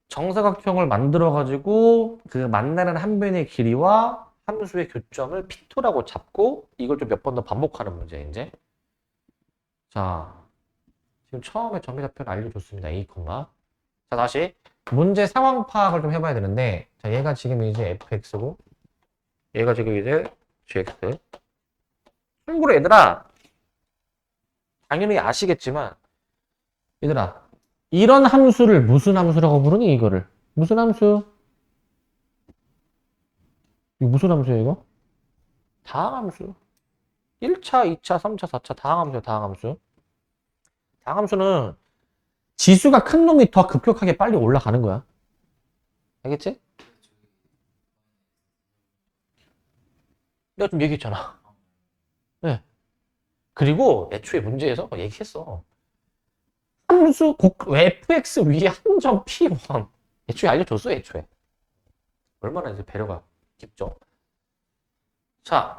Speaker 1: 정사각형을 만들어 가지고 그 만나는 한 변의 길이와 함수의 교점을 P2라고 잡고 이걸 좀 몇 번 더 반복하는 문제 이제. 자, 지금 처음에 정비좌표를 알려줬습니다. A, 자, 다시 문제 상황 파악을 좀 해봐야 되는데 자, 얘가 지금 이제 fx고 얘가 지금 이제 gx. 참고로 얘들아 당연히 아시겠지만 얘들아 이런 함수를 무슨 함수라고 부르니 이거를? 무슨 함수? 이거 무슨 함수야 이거? 다항함수. 1차, 2차, 3차, 4차 다항함수야 다항함수. 다항함수는 지수가 큰 놈이 더 급격하게 빨리 올라가는 거야. 알겠지? 내가 좀 얘기했잖아. 네. 그리고 애초에 문제에서 얘기했어. 함수 fx 위에 한 점 p1 애초에 알려줬어. 애초에 얼마나 이제 배려가 깊죠. 자,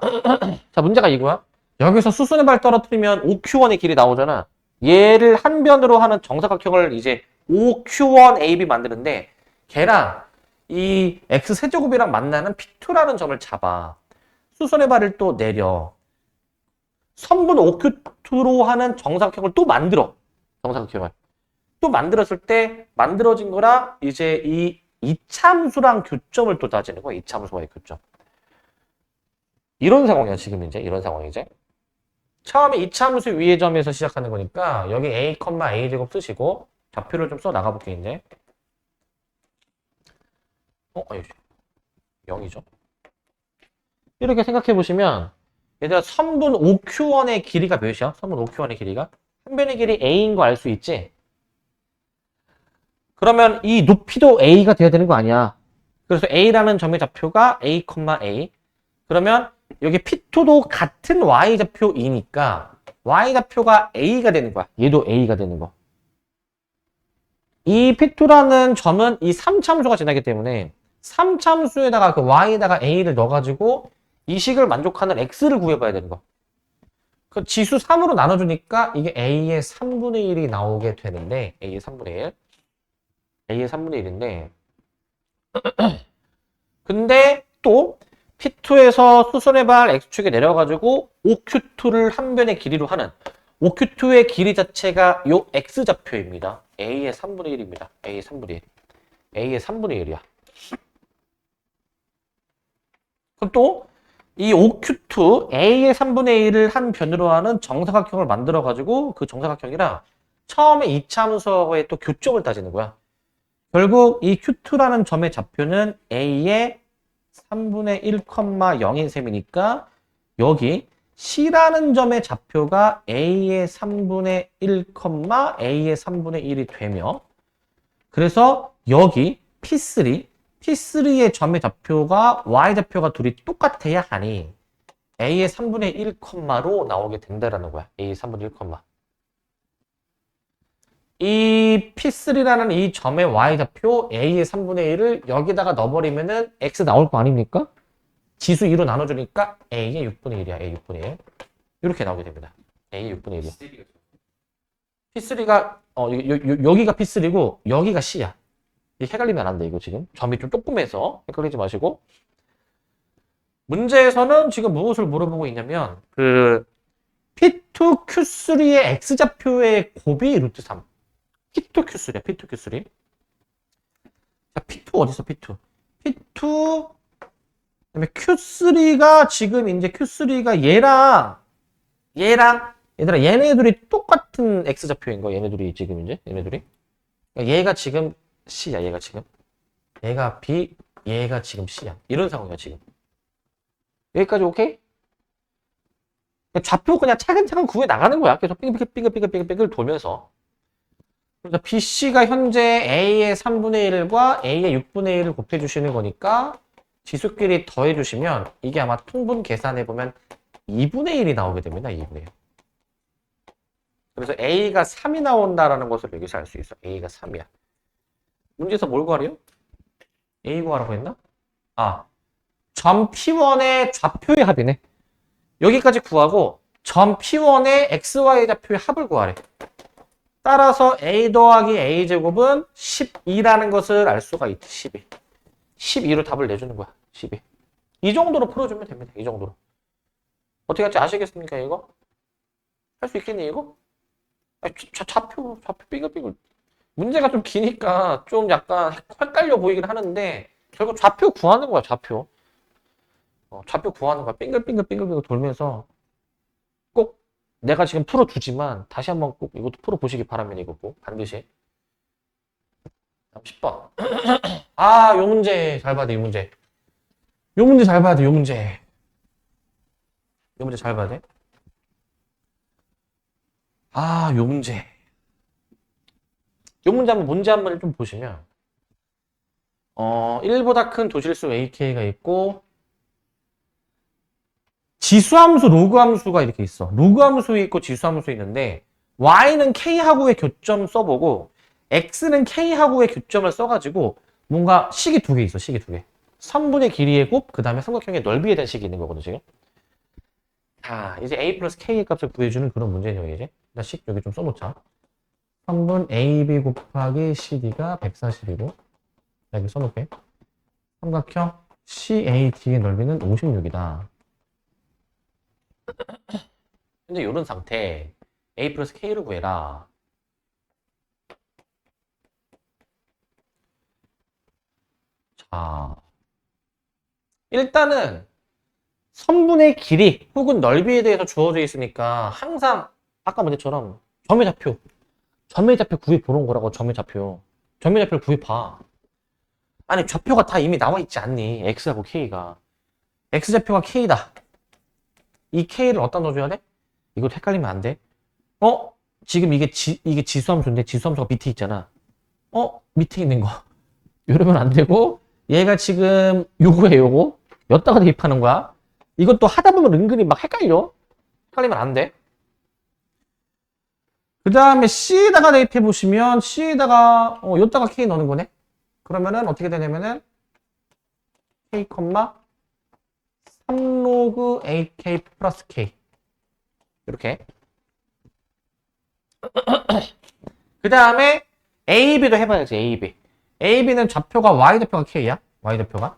Speaker 1: 자 문제가 이거야. 여기서 수순의 발 떨어뜨리면 OQ1의 길이 나오잖아. 얘를 한 변으로 하는 정사각형을 이제 OQ1AB 만드는데 걔랑 이 X세제곱이랑 만나는 P2라는 점을 잡아. 수순의 발을 또 내려. 선분 OQ2로 하는 정사각형을 또 만들어. 정사각형을. 또 만들었을 때 만들어진 거랑 이제 이 이차함수랑 교점을 또 따지는 거야. 이차함수와의 교점. 이런 상황이야. 지금 이제 이런 상황이지. 처음에 이차함수 위의 점에서 시작하는 거니까 여기 a, a제곱 쓰시고 좌표를 좀 써 나가볼게 이제. 아니 0이죠. 이렇게 생각해 보시면 얘들아 선분 OQ1의 길이가 몇이야? 선분 OQ1의 길이가? 한 변의 길이 a인 거 알 수 있지? 그러면 이 높이도 a가 돼야 되는 거 아니야. 그래서 a라는 점의 좌표가 a, a 그러면 여기 P2도 같은 Y좌표이니까 Y좌표가 A가 되는 거야. 얘도 A가 되는 거. 이 P2라는 점은 이 3참수가 지나기 때문에 3참수에다가 그 Y에다가 A를 넣어가지고 이 식을 만족하는 X를 구해봐야 되는 거. 그 지수 3으로 나눠주니까 이게 A의 3분의 1이 나오게 되는데 A의 3분의 1. A의 3분의 1인데 근데 또 P2에서 수선의 발 X축에 내려가지고 OQ2를 한 변의 길이로 하는 OQ2의 길이 자체가 요 X좌표입니다. A의 3분의 1입니다. A의 3분의 1. A의 3분의 1이야. 그럼 또 이 OQ2 A의 3분의 1을 한 변으로 하는 정사각형을 만들어가지고 그 정사각형이랑 처음에 이차함수하고의 또 교점을 따지는 거야. 결국 이 Q2라는 점의 좌표는 A의 3분의 1,0인 셈이니까 여기 C라는 점의 좌표가 A의 3분의 1, A의 3분의 1이 되며 그래서 여기 P3의 점의 좌표가 Y좌표가 둘이 똑같아야 하니 A의 3분의 1,로 나오게 된다라는 거야. A의 3분의 1, 이 P3라는 이 점의 Y좌표 A의 3분의 1을 여기다가 넣어버리면은 X 나올 거 아닙니까? 지수 2로 나눠주니까 A의 6분의 1이야. A 6분의 1. 이렇게 나오게 됩니다. A의 6분의 1이야. P3가 여기가 P3고 여기가 C야. 이게 헷갈리면 안 돼. 이거 지금 점이 좀 조금해서 헷갈리지 마시고 문제에서는 지금 무엇을 물어보고 있냐면 그 P2Q3의 X좌표의 곱이 루트 3. P2Q3야. P2Q3. 자, P2 어딨어? P2 그다음에 Q3가 지금 이제 Q3가 얘랑 얘들아 얘네 둘이 똑같은 X좌표인 거야. 얘네 둘이 지금 이제 얘네 둘이. 그러니까 얘가 지금 C야. 얘가 B, 얘가 지금 C야. 이런 상황이야 지금. 여기까지 오케이? 그러니까 좌표 그냥 차근차근 구해 나가는 거야. 계속 빙글빙글 돌면서. 그래서 BC가 현재 A의 3분의 1과 A의 6분의 1을 곱해주시는 거니까 지수끼리 더해주시면 이게 아마 통분 계산해보면 2분의 1이 나오게 됩니다. 2분의 1. 그래서 A가 3이 나온다라는 것을 여기서 알 수 있어. A가 3이야. 문제에서 뭘 구하래요? A 구하라고 했나? 아, 점 P1의 좌표의 합이네. 여기까지 구하고 점 P1의 XY 좌표의 합을 구하래. 따라서 A 더하기 A 제곱은 12라는 것을 알 수가 있지. 12. 12로 답을 내주는 거야. 12. 이 정도로 풀어주면 됩니다. 이 정도로. 어떻게 할지 아시겠습니까, 이거? 할 수 있겠니, 이거? 아, 좌표 빙글빙글. 문제가 좀 기니까 좀 약간 헷갈려 보이긴 하는데 결국 좌표 구하는 거야, 좌표. 좌표 구하는 거야. 빙글빙글 돌면서 꼭 내가 지금 풀어주지만 다시 한번 꼭 이것도 풀어보시기 바랍니다. 이거 꼭 반드시. 10번. 아, 요 문제 잘 봐야 돼, 이 문제. 요 문제 잘 봐야 돼, 요 문제. 요 문제 잘 봐야 돼. 아, 요 문제. 요 문제 한번 좀 보시면 1보다 큰 도실수 AK가 있고 지수함수, 로그함수가 이렇게 있어. 로그함수 있고 지수함수 있는데 Y는 K하고의 교점 써보고 X는 K하고의 교점을 써가지고 뭔가 식이 두 개 있어. 식이 두 개. 3분의 길이의 곱, 그 다음에 삼각형의 넓이에 대한 식이 있는 거거든, 지금. 자, 이제 A 플러스 K의 값을 구해주는 그런 문제네요, 이제. 나 식 여기 좀 써놓자. 3분 AB 곱하기 CD가 140이고, 여기 써놓게. 삼각형 CAD의 넓이는 56이다. 현재 이런 상태. A 플러스 K를 구해라. 자, 일단은 선분의 길이 혹은 넓이에 대해서 주어져 있으니까 항상 아까 문제처럼 점의 좌표 구해 보는 거라고. 점의 좌표를 구해 봐. 아니 좌표가 다 이미 나와 있지 않니? X하고 K가. X좌표가 K다. 이 K를 어디다 넣어줘야 돼? 이거 헷갈리면 안 돼. 지금 이게 지수함수인데 지수함수가 밑에 있잖아. 밑에 있는 거. 이러면 안 되고 얘가 지금 요거에 요거 여기다가 대입하는 거야. 이것도 하다 보면 은근히 막 헷갈려. 헷갈리면 안 돼. 그 다음에 C에다가 대입해 보시면 C에다가 여기다가 K 넣는 거네. 그러면은 어떻게 되냐면은 K, 3로그 AK 플러스 K 이렇게. 그 다음에 AB도 해봐야지. AB는 좌표가 Y좌표가 K야. Y좌표가.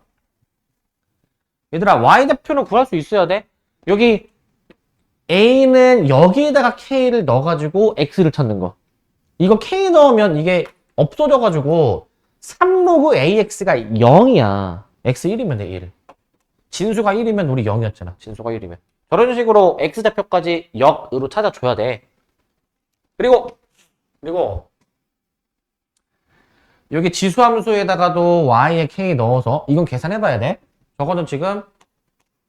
Speaker 1: 얘들아 Y좌표는 구할 수 있어야 돼. 여기 A는 여기에다가 K를 넣어가지고 X를 찾는 거. 이거 K 넣으면 이게 없어져가지고 3로그 AX가 0이야. X 1이면 돼, 1. 진수가 1이면 우리 0이었잖아. 진수가 1이면. 저런 식으로 X좌표까지 역으로 찾아줘야 돼. 그리고 여기 지수함수에다가도 Y에 K 넣어서 이건 계산해봐야 돼. 저거는 지금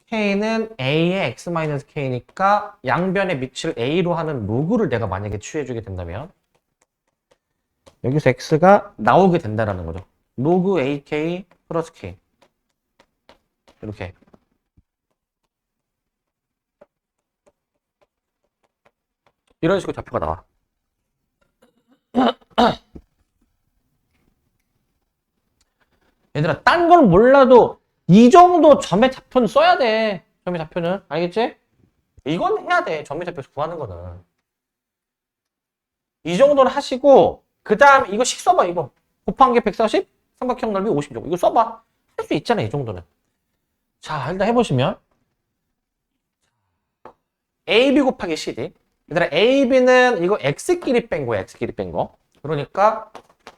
Speaker 1: K는 A의 X-K니까 양변에 밑을 A로 하는 로그를 내가 만약에 취해주게 된다면 여기서 X가 나오게 된다라는 거죠. 로그 AK 플러스 K 이렇게. 이런 식으로 좌표가 나와. 얘들아 딴 건 몰라도 이 정도 점의 좌표는 써야 돼. 점의 좌표는. 알겠지? 이건 해야 돼. 점의 좌표에서 구하는 거는. 이 정도는 하시고 그 다음에 이거 식 써봐. 이거 곱한 게 140, 삼각형 넓이 56. 이거 써봐. 할 수 있잖아. 이 정도는. 자 일단 해보시면 AB 곱하기 CD. 얘들아 AB는 이거 X끼리 뺀 거야. X끼리 뺀 거. 그러니까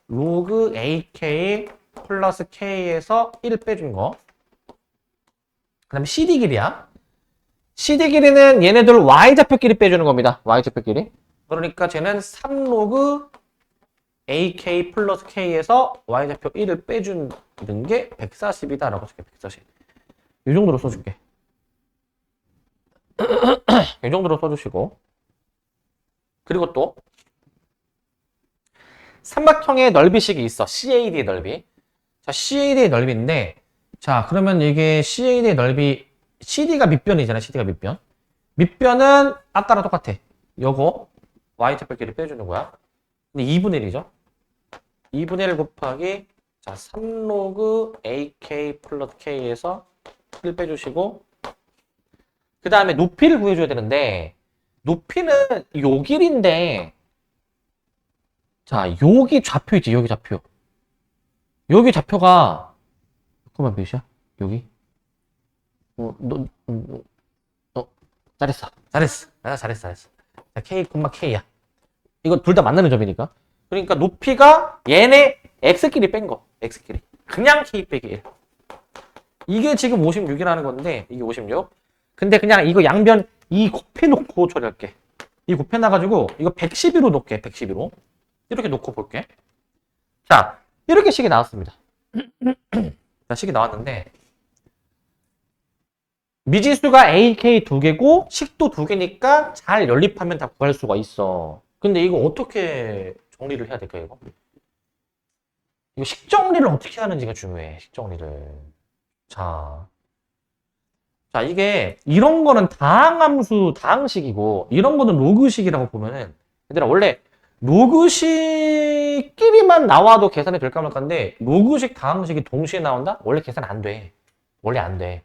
Speaker 1: 로그 AK 플러스 K에서 1 빼준 거. 그 다음에 CD 길이야. CD 길이는 얘네들 Y좌표끼리 빼주는 겁니다. Y좌표끼리. 그러니까 쟤는 3로그 AK 플러스 K에서 Y좌표 1을 빼주는 게 140이다 라고 쓸게. 140. 이 정도로 써줄게. 이 정도로 써주시고. 그리고 또 삼각형의 넓이식이 있어. CAD의 넓이. 자, CAD의 넓이인데 자, 그러면 이게 CAD의 넓이 CD가 밑변이잖아. CD가 밑변. 밑변은 아까랑 똑같아. 요거 Y좌표끼리 빼주는 거야. 근데 2분의 1이죠. 2분의 1 곱하기 자 3로그 AK 플러스 K에서 1 빼주시고 그 다음에 높이를 구해줘야 되는데 높이는 요 길인데 자 여기 좌표있지. 여기 좌표. 여기 좌표가 잠깐만 몇이야? 여기? 잘했어. 잘했어. 자, K, K야. 이거 둘 다 만나는 점이니까. 그러니까 높이가 얘네 X끼리 뺀 거. X끼리. 그냥 K 빼기 1. 이게 지금 56이라는 건데, 이게 56. 근데 그냥 이거 양변 이 곱해놓고 처리할게. 이 곱해놔가지고, 이거 112로 놓게. 112로. 이렇게 놓고 볼게. 자, 이렇게 식이 나왔습니다. 자, 식이 나왔는데, 미지수가 AK 2개고 식도 2개니까 잘 연립하면 다 구할 수가 있어. 근데 이거 어떻게 정리를 해야 될까 이거? 이거 식 정리를 어떻게 하는지가 중요해. 식 정리를. 자, 이게 이런 거는 다항함수 다항식이고 이런 거는 로그식이라고 보면은 얘들아 원래 로그식끼리만 나와도 계산이 될까 말까인데 로그식 다항식이 동시에 나온다? 원래 계산 안 돼. 원래 안 돼.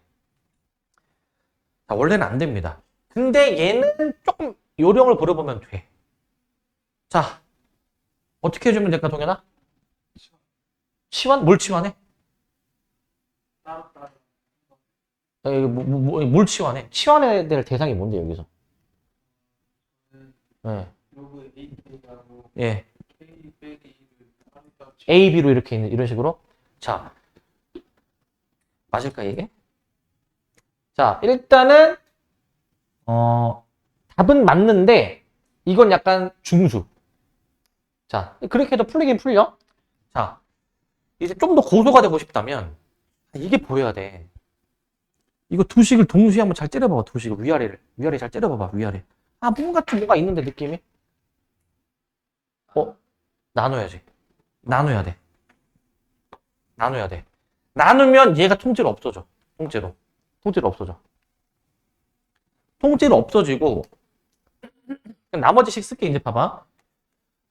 Speaker 1: 자, 원래는 안 됩니다. 근데 얘는 조금 요령을 부려보면 돼. 자, 어떻게 해주면 될까, 동현아? 치환? 뭘 치환해? 뭘 치환해? 치환해야 될 대상이 뭔데, 여기서? 네. 예. A, B로 이렇게 있는, 이런 식으로? 자, 맞을까, 이게? 자, 일단은, 답은 맞는데, 이건 약간 중수. 자, 그렇게 해도 풀리긴 풀려. 자, 이제 좀 더 고소가 되고 싶다면, 이게 보여야 돼. 이거 두 식을 동시에 한번 잘 째려봐봐, 두 식을. 위아래를. 위아래 잘 째려봐봐, 위아래. 아, 뭔가 있는데, 느낌이? 나눠야지. 나눠야 돼. 나누면 얘가 통째로 없어져. 통째로 없어져. 통째로 없어지고 나머지 식 쓸게. 이제 봐봐.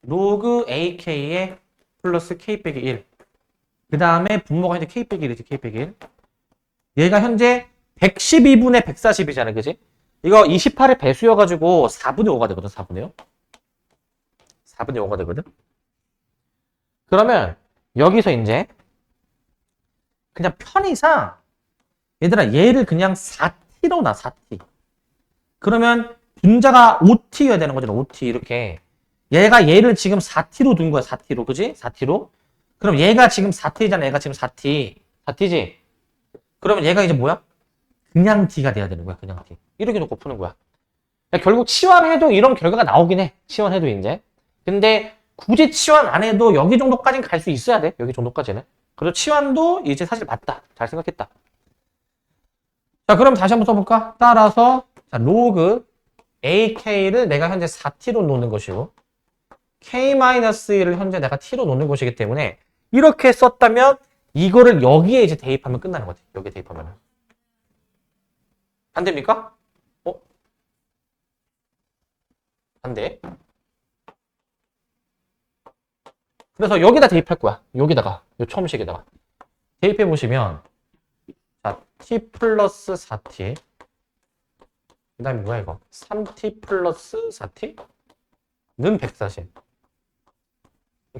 Speaker 1: 로그 ak에 플러스 k 빼기 1. 그 다음에 분모가 이제 k 빼기 1이지. k 빼기 1. 얘가 현재 112분의 140이잖아. 그지? 이거 28의 배수여가지고 4분의 5가 되거든. 4분의 5. 4분의 5가 되거든. 그러면 여기서 이제 그냥 편의상 얘들아 얘를 그냥 4t로 놔. 4t. 그러면 분자가 5t여야 되는 거잖아. 5t 이렇게. 얘가 얘를 지금 4t로 둔 거야. 4t로. 그지? 4t로. 그럼 얘가 지금 4t잖아. 얘가 지금 4t. 4t지? 그러면 얘가 이제 뭐야? 그냥 t가 돼야 되는 거야. 그냥 t. 이렇게 놓고 푸는 거야. 결국 치환해도 이런 결과가 나오긴 해. 치환해도 이제. 근데 굳이 치환 안 해도 여기 정도까지는 갈 수 있어야 돼. 여기 정도까지는. 그래서 치환도 이제 사실 맞다. 잘 생각했다. 자, 그럼 다시 한번 써볼까? 따라서 자, 로그 ak를 내가 현재 4t로 놓는 것이고 k-1을 현재 내가 t로 놓는 것이기 때문에 이렇게 썼다면 이거를 여기에 이제 대입하면 끝나는 거지. 여기에 대입하면. 안 됩니까? 반대. 그래서 여기다 대입할 거야. 여기다가. 요 처음 식에다가. 대입해 보시면 자, t 플러스 4t. 그 다음에 뭐야 이거? 3t 플러스 4t? 는 140.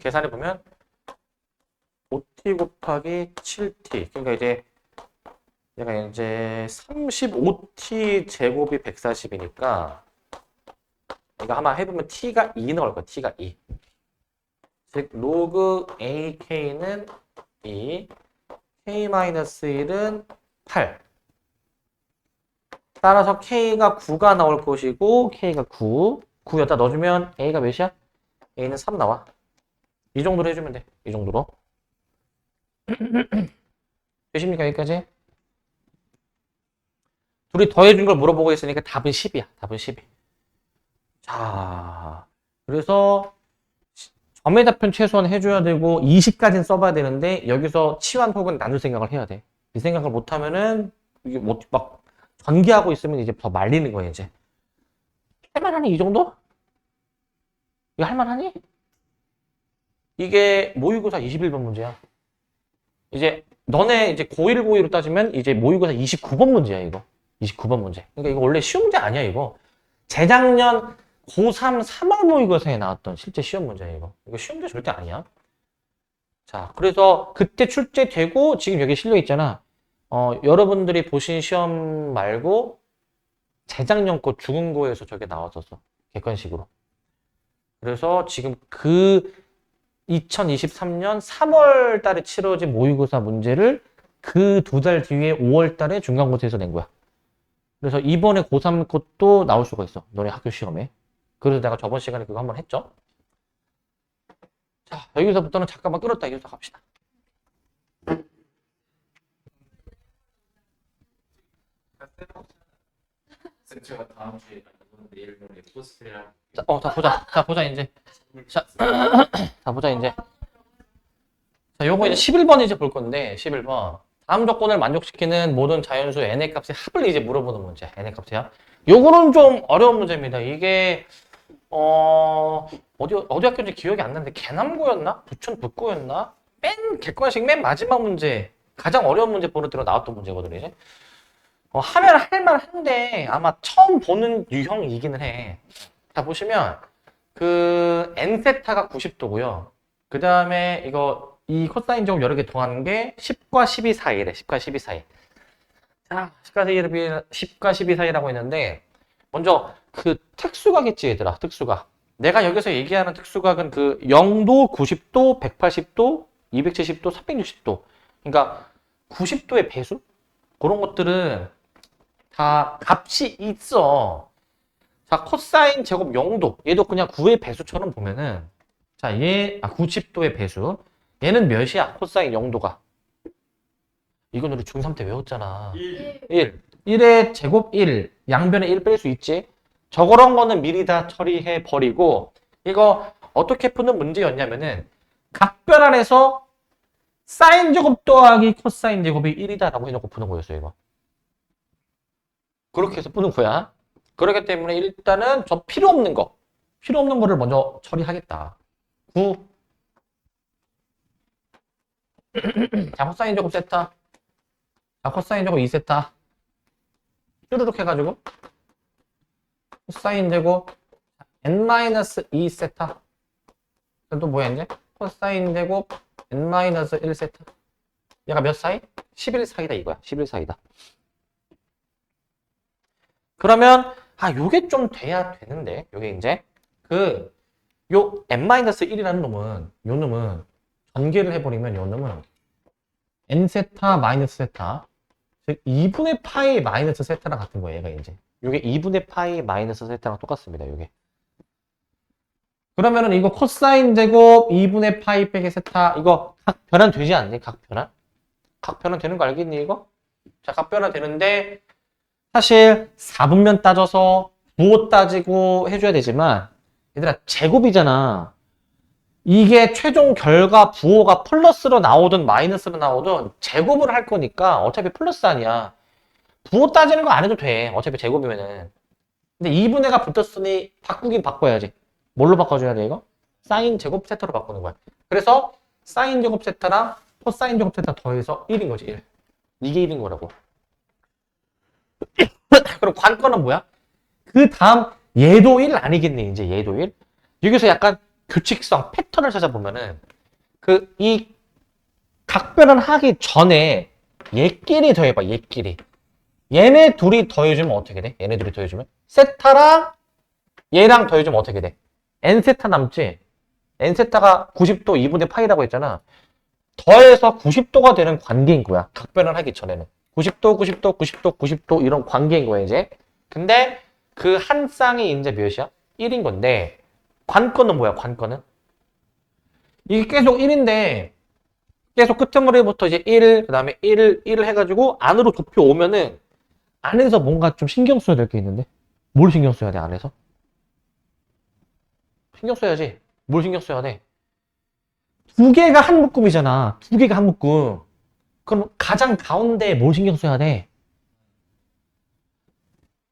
Speaker 1: 계산해 보면 5t 곱하기 7t. 그러니까 이제 얘가 이제 35t 제곱이 140이니까 이거 아마 해보면 t가 2 나올 거야. t가 2. 즉 로그 ak는 2, k-1은 8. 따라서 k가 9가 나올 것이고 k가 9. 9 여기다 넣어주면 a가 몇이야? a는 3 나와. 이 정도로 해주면 돼. 이 정도로. 되십니까? 여기까지? 둘이 더해준 걸 물어보고 있으니까 답은 10이야. 답은 10이. 자, 그래서 점의 답변 최소한 해줘야 되고 20까지는 써봐야 되는데 여기서 치환 혹은 나눌 생각을 해야 돼. 이 생각을 못하면은 이게 막 전개하고 있으면 이제 더 말리는 거야 이제. 할만하니 이 정도? 이거 할만하니? 이게 모의고사 21번 문제야. 이제 너네 이제 고1, 고2로 따지면 이제 모의고사 29번 문제야 이거. 29번 문제. 그러니까 이거 원래 쉬운 문제 아니야 이거. 재작년 고3 3월 모의고사에 나왔던 실제 시험 문제야 이거. 이거 쉬운 문제 절대 아니야. 자, 그래서 그때 출제되고 지금 여기 실려 있잖아. 여러분들이 보신 시험 말고 재작년 거 죽은 거에서 저게 나왔었어. 객관식으로. 그래서 지금 그 2023년 3월 달에 치러진 모의고사 문제를 그 2달 뒤에 5월 달에 중간고사에서 낸 거야. 그래서 이번에 고3 것도 나올 수가 있어. 너네 학교 시험에. 그래서 내가 저번 시간에 그거 한번 했죠. 자, 여기서부터는 잠깐만 끊었다. 여기서 갑시다.
Speaker 2: 제가 다음 주에 내일 모레 포스트랑
Speaker 1: 자, 자, 보자. 자, 보자, 이제. 자, 자, 보자, 이제. 자, 요거 이제 11번 이제 볼 건데, 11번. 다음 조건을 만족시키는 모든 자연수 n의 값의 합을 이제 물어보는 문제. n의 값이야. 요거는 좀 어려운 문제입니다. 이게, 어디 학교인지 기억이 안 나는데, 개남고였나? 부천 북고였나? 객관식 맨 마지막 문제. 가장 어려운 문제 보는 대로 나왔던 문제거든요, 이제. 하면 할만한데 아마 처음 보는 유형이기는 해. 자, 보시면 그 n세타가 90도고요. 그 다음에 이 코사인 제곱 여러 개 더하는 게 10과 12 사이래. 10과 12 사이. 자, 10과 12 사이라고 했는데 먼저 그 특수각이지 얘들아. 특수각. 내가 여기서 얘기하는 특수각은 그 0도, 90도, 180도, 270도, 360도. 그러니까 90도의 배수? 그런 것들은 다 값이 있어. 자, 코사인 제곱 0도. 얘도 그냥 9의 배수처럼 보면은 자, 90도의 배수. 얘는 몇이야? 코사인 0도가. 이건 우리 중3 때 외웠잖아. 1. 1의 제곱 1. 양변에 1 뺄 수 있지? 저런 거는 미리 다 처리해 버리고 이거 어떻게 푸는 문제였냐면은 각변 안에서 사인 제곱 더하기 코사인 제곱이 1이다 라고 해놓고 푸는 거였어요, 이거. 그렇게 해서 푸는 거야. 그렇기 때문에 일단은 저 필요 없는 거를 먼저 처리하겠다. 9. 자, 코사인 제곱 세타. 자, 코사인 제곱 2세타. 쭈르륵 해가지고 코사인 제곱 n-2세타. 또 뭐야 이제? 코사인 제곱 n-1세타. 얘가 몇 사이? 11 사이다 이거야. 11 사이다. 그러면 요게 좀 돼야 되는데 요게 이제 요 n-1이라는 놈은 요 놈은 전개를 해버리면 요 놈은 n세타 마이너스 세타, 즉 2분의 파이 마이너스 세타랑 같은 거예요. 얘가 이제 요게 2분의 파이 마이너스 세타랑 똑같습니다. 요게. 그러면은 이거 코사인 제곱 2분의 파이 빼기 세타 이거 각 변환 되지 않니? 각 변환? 각 변환 되는 거 알겠니 이거? 자, 각 변환 되는데 사실 4분면 따져서 부호 따지고 해줘야 되지만 얘들아 제곱이잖아. 이게 최종 결과 부호가 플러스로 나오든 마이너스로 나오든 제곱을 할 거니까 어차피 플러스 아니야. 부호 따지는 거 안 해도 돼. 어차피 제곱이면은. 근데 2분의가 붙었으니 바꾸긴 바꿔야지. 뭘로 바꿔줘야 돼 이거? 사인 제곱 세타로 바꾸는 거야. 그래서 사인 제곱 세타랑 코사인 제곱 세타 더해서 1인 거지 1. 이게 1인 거라고. 그럼 관건은 뭐야? 그 다음 얘도 1 아니겠니 이제 얘도 1? 여기서 약간 규칙성 패턴을 찾아보면은 이 각변환 하기 전에 얘끼리 더해봐. 얘끼리. 얘네 둘이 더해주면 어떻게 돼? 얘네 둘이 더해주면 세타랑 얘랑 더해주면 어떻게 돼? n세타 남지? n세타가 90도 2분의 파이라고 했잖아. 더해서 90도가 되는 관계인 거야. 각변환 하기 전에는. 90도, 90도, 90도, 90도 이런 관계인 거야 이제. 근데 그 한 쌍이 이제 몇이야? 1인 건데 관건은 뭐야? 관건은? 이게 계속 1인데 계속 끄트머리부터 이제 1, 그 다음에 1을 해가지고 안으로 좁혀 오면은 안에서 뭔가 좀 신경 써야 될 게 있는데 뭘 신경 써야 돼 안에서? 신경 써야지. 뭘 신경 써야 돼? 두 개가 한 묶음이잖아. 두 개가 한 묶음. 그럼 가장 가운데에 뭘 신경 써야 돼?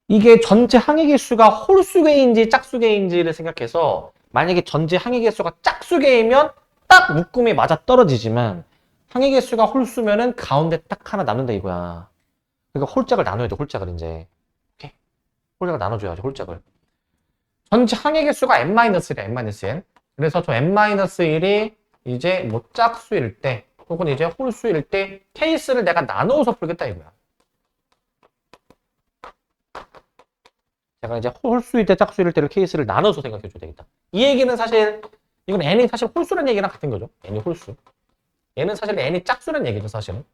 Speaker 1: 이게 전체 항의 개수가 홀수개인지 짝수개인지를 생각해서 만약에 전체 항의 개수가 짝수개이면 딱 묶음이 맞아 떨어지지만 항의 개수가 홀수면은 가운데 딱 하나 남는다 이거야. 그러니까 홀짝을 나눠야 돼. 홀짝을 이제. 오케이? 홀짝을 나눠줘야지. 홀짝을. 전체 항의 개수가 n-1이야. n-n. 그래서 저 n-1이 이제 뭐 짝수일 때 혹은 이제 홀수일 때 케이스를 내가 나누어서 풀겠다 이거야. 제가 이제 홀수일 때 짝수일 때를 케이스를 나눠서 생각해 줘야 되겠다. 이 얘기는 사실 이건 n이 사실 홀수라는 얘기랑 같은 거죠. n이 홀수. 얘는 사실 n이 짝수라는 얘기죠, 사실은.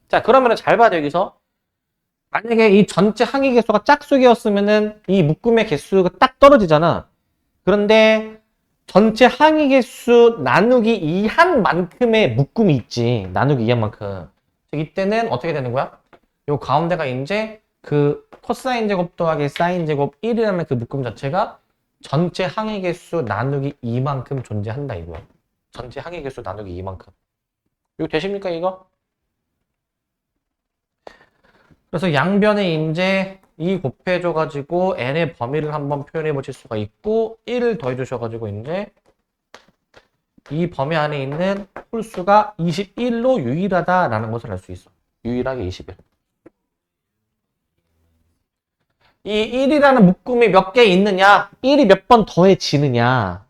Speaker 1: 자, 그러면은 잘 봐야 돼, 여기서. 만약에 이 전체 항의 개수가 짝수개였으면은 이 묶음의 개수가 딱 떨어지잖아. 그런데 전체 항의 개수 나누기 2한만큼의 묶음이 있지. 나누기 2한만큼. 이때는 어떻게 되는 거야? 요 가운데가 이제 그 코사인 제곱 더하기 사인 제곱 1이라는 그 묶음 자체가 전체 항의 개수 나누기 2만큼 존재한다 이거야. 전체 항의 개수 나누기 2만큼. 이거 되십니까 이거? 그래서 양변에 이제 2 곱해줘가지고 n의 범위를 한번 표현해 보실 수가 있고 1을 더해주셔가지고 이제 이 범위 안에 있는 홀수가 21로 유일하다라는 것을 알 수 있어. 유일하게 21. 이 1이라는 묶음이 몇 개 있느냐? 1이 몇 번 더해지느냐?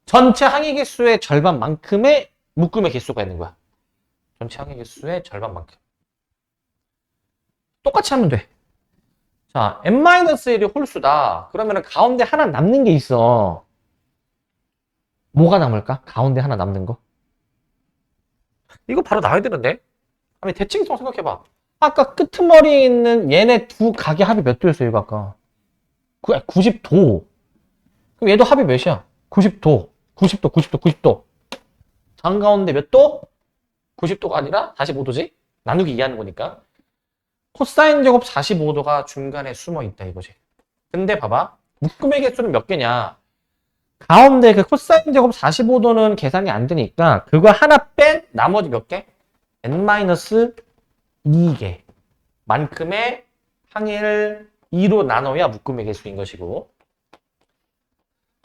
Speaker 1: 전체 항의 개수의 절반만큼의 묶음의 개수가 있는 거야. 전체 항의 개수의 절반만큼. 똑같이 하면 돼. 자, n-1이 홀수다. 그러면 가운데 하나 남는 게 있어. 뭐가 남을까? 가운데 하나 남는 거. 이거 바로 나와야 되는데? 아니, 대칭성 생각해봐. 아까 끄트머리에 있는 얘네 두 각의 합이 몇 도였어요, 이거 아까? 90도. 그럼 얘도 합이 몇이야? 90도. 90도, 90도, 90도. 장가운데 몇 도? 90도가 아니라 45도지? 나누기 2 하는 거니까. 코사인 제곱 45도가 중간에 숨어 있다 이거지. 근데 봐봐. 묶음의 개수는 몇 개냐? 가운데 그 코사인 제곱 45도는 계산이 안 되니까 그거 하나 뺀 나머지 몇 개? n-2개 만큼의 항을 2로 나눠야 묶음의 개수인 것이고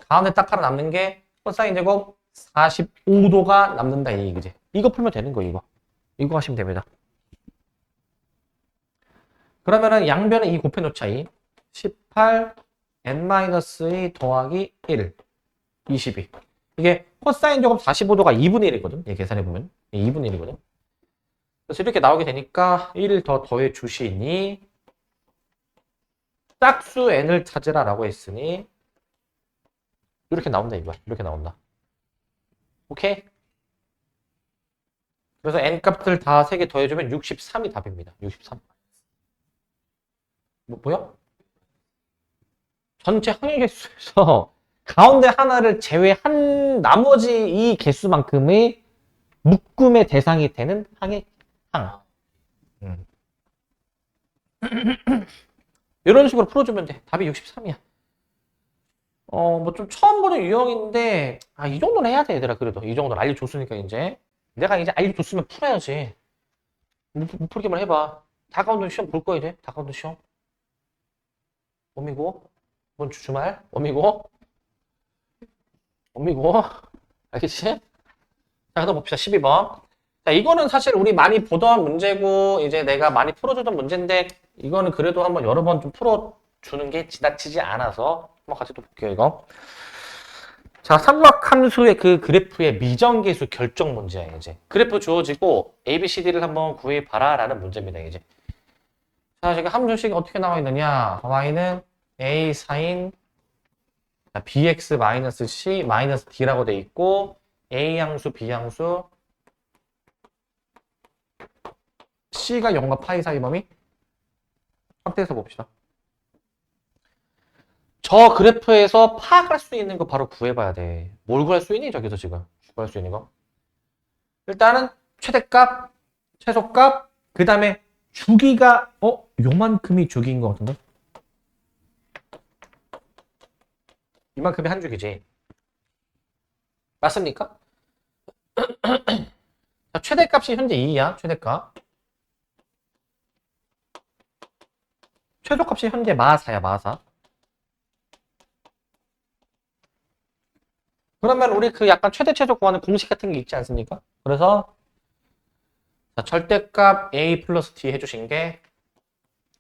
Speaker 1: 가운데 딱 하나 남는 게 코사인 제곱 45도가 남는다 이 얘기지. 이거 풀면 되는 거 이거 하시면 됩니다. 그러면은 양변에 2 곱해놓자 18 n-2 더하기 1 22 이게 코사인 제곱 45도가 2분의 1이거든. 얘 계산해보면 2분의 1이거든. 그래서 이렇게 나오게 되니까 1을 더 더해 주시니 짝수 n을 찾으라 라고 했으니 이렇게 나온다 이거야. 이렇게 나온다. 오케이? 그래서 n 값들 다 3개 더해주면 63이 답입니다. 63. 뭐야? 전체 항의 개수에서 가운데 하나를 제외한 나머지 이 개수만큼의 묶음의 대상이 되는 항의 항. 이런 식으로 풀어주면 돼. 답이 63이야. 뭐 좀 처음 보는 유형인데, 이 정도는 해야 돼, 얘들아. 그래도. 이 정도는 알려줬으니까, 이제. 내가 이제 알려줬으면 풀어야지. 못 풀기만 해봐. 다가오는 시험 볼 거야, 이제. 다가오는 시험. 웜이고, 이번 주 주말. 웜이고, 알겠지? 자, 그다음 봅시다. 12번. 자, 이거는 사실 우리 많이 보던 문제고, 이제 내가 많이 풀어주던 문제인데, 이거는 그래도 한번 여러 번 좀 풀어주는 게 지나치지 않아서, 한번 같이 또 볼게요, 이거. 자, 삼각함수의 그 그래프의 미정계수 결정 문제야, 이제. 그래프 주어지고, ABCD를 한번 구해봐라, 라는 문제입니다, 이제. 자, 지금 함수식이 어떻게 나와 있느냐. y는 a 사인 bx 마이너스 c 마이너스 d라고 돼 있고, a 항수, b 항수, c가 0과 파이 사이 범위? 확대해서 봅시다. 저 그래프에서 파악할 수 있는 거 바로 구해봐야 돼. 뭘 구할 수 있니? 저기서 지금 구할 수 있는 거. 일단은 최대값, 최소값, 그 다음에 주기가 요만큼이 주기인 것 같은데? 이만큼이 한 주기지. 맞습니까? 자, 최대값이 현재 2야. 최대값. 최소값이 현재 마사야. 마사. 그러면 우리 그 약간 최대 최소 구하는 공식 같은 게 있지 않습니까? 그래서 자, 절대값 a 플러스 d 해주신 게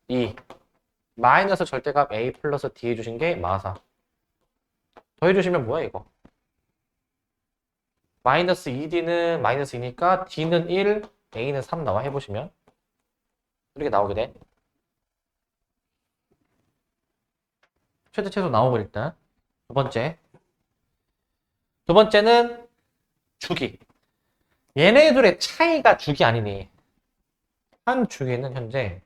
Speaker 1: 2 마이너스 절대값 a 플러스 d 해주신 게 마사. 더해주시면 뭐야 이거? 마이너스 2d는 마이너스 2니까 d는 1 a는 3 나와. 해보시면 이렇게 나오게 돼. 최대 최소 나오고 일단 두 번째는 주기. 얘네들의 차이가 주기 아니니. 한 주기는 현재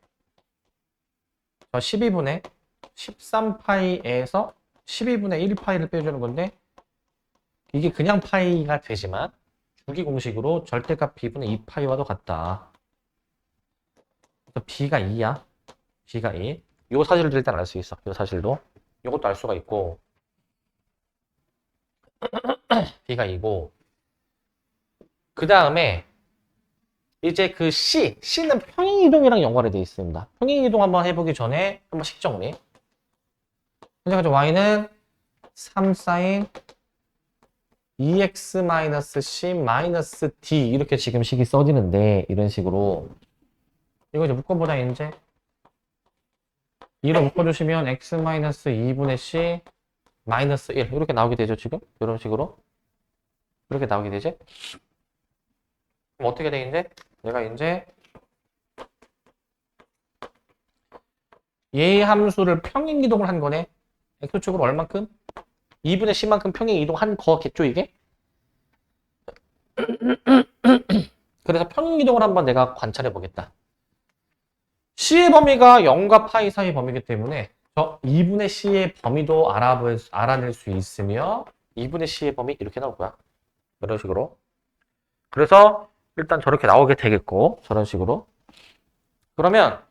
Speaker 1: 저 12분의 13파이에서 12분의 1파이를 빼주는 건데 이게 그냥 파이가 되지만 주기 공식으로 절대값 b분의 2파이와도 같다. 그래서 b가 2야. b가 2. 요 사실도 일단 알 수 있어. 요 사실도. 요것도 알 수가 있고 b가 2고 그 다음에 이제 그 C는 평행이동이랑 연관이 되어 있습니다. 평행이동 한번 해보기 전에 한번 식 정리. 현재 y는 3sin 2x-c-d 이렇게 지금 식이 써지는데 이런 식으로 이거 이제 묶어보자 이제 2로 묶어주시면 x-2분의 c 마이너스 1 이렇게 나오게 되죠 지금 이런 식으로 이렇게 나오게 되지. 그럼 어떻게 돼 이제 내가 이제 얘 함수를 평행 이동을 한 거네. x축으로 얼만큼? 2분의 c만큼 평행 이동한 거겠죠 이게? 그래서 평행 이동을 한번 내가 관찰해 보겠다. c의 범위가 0과 파이 사이 범위이기 때문에 저 2분의 c의 범위도 알아낼 수 있으며 2분의 c의 범위 이렇게 나올 거야. 이런 식으로. 그래서 일단 저렇게 나오게 되겠고 저런 식으로. 그러면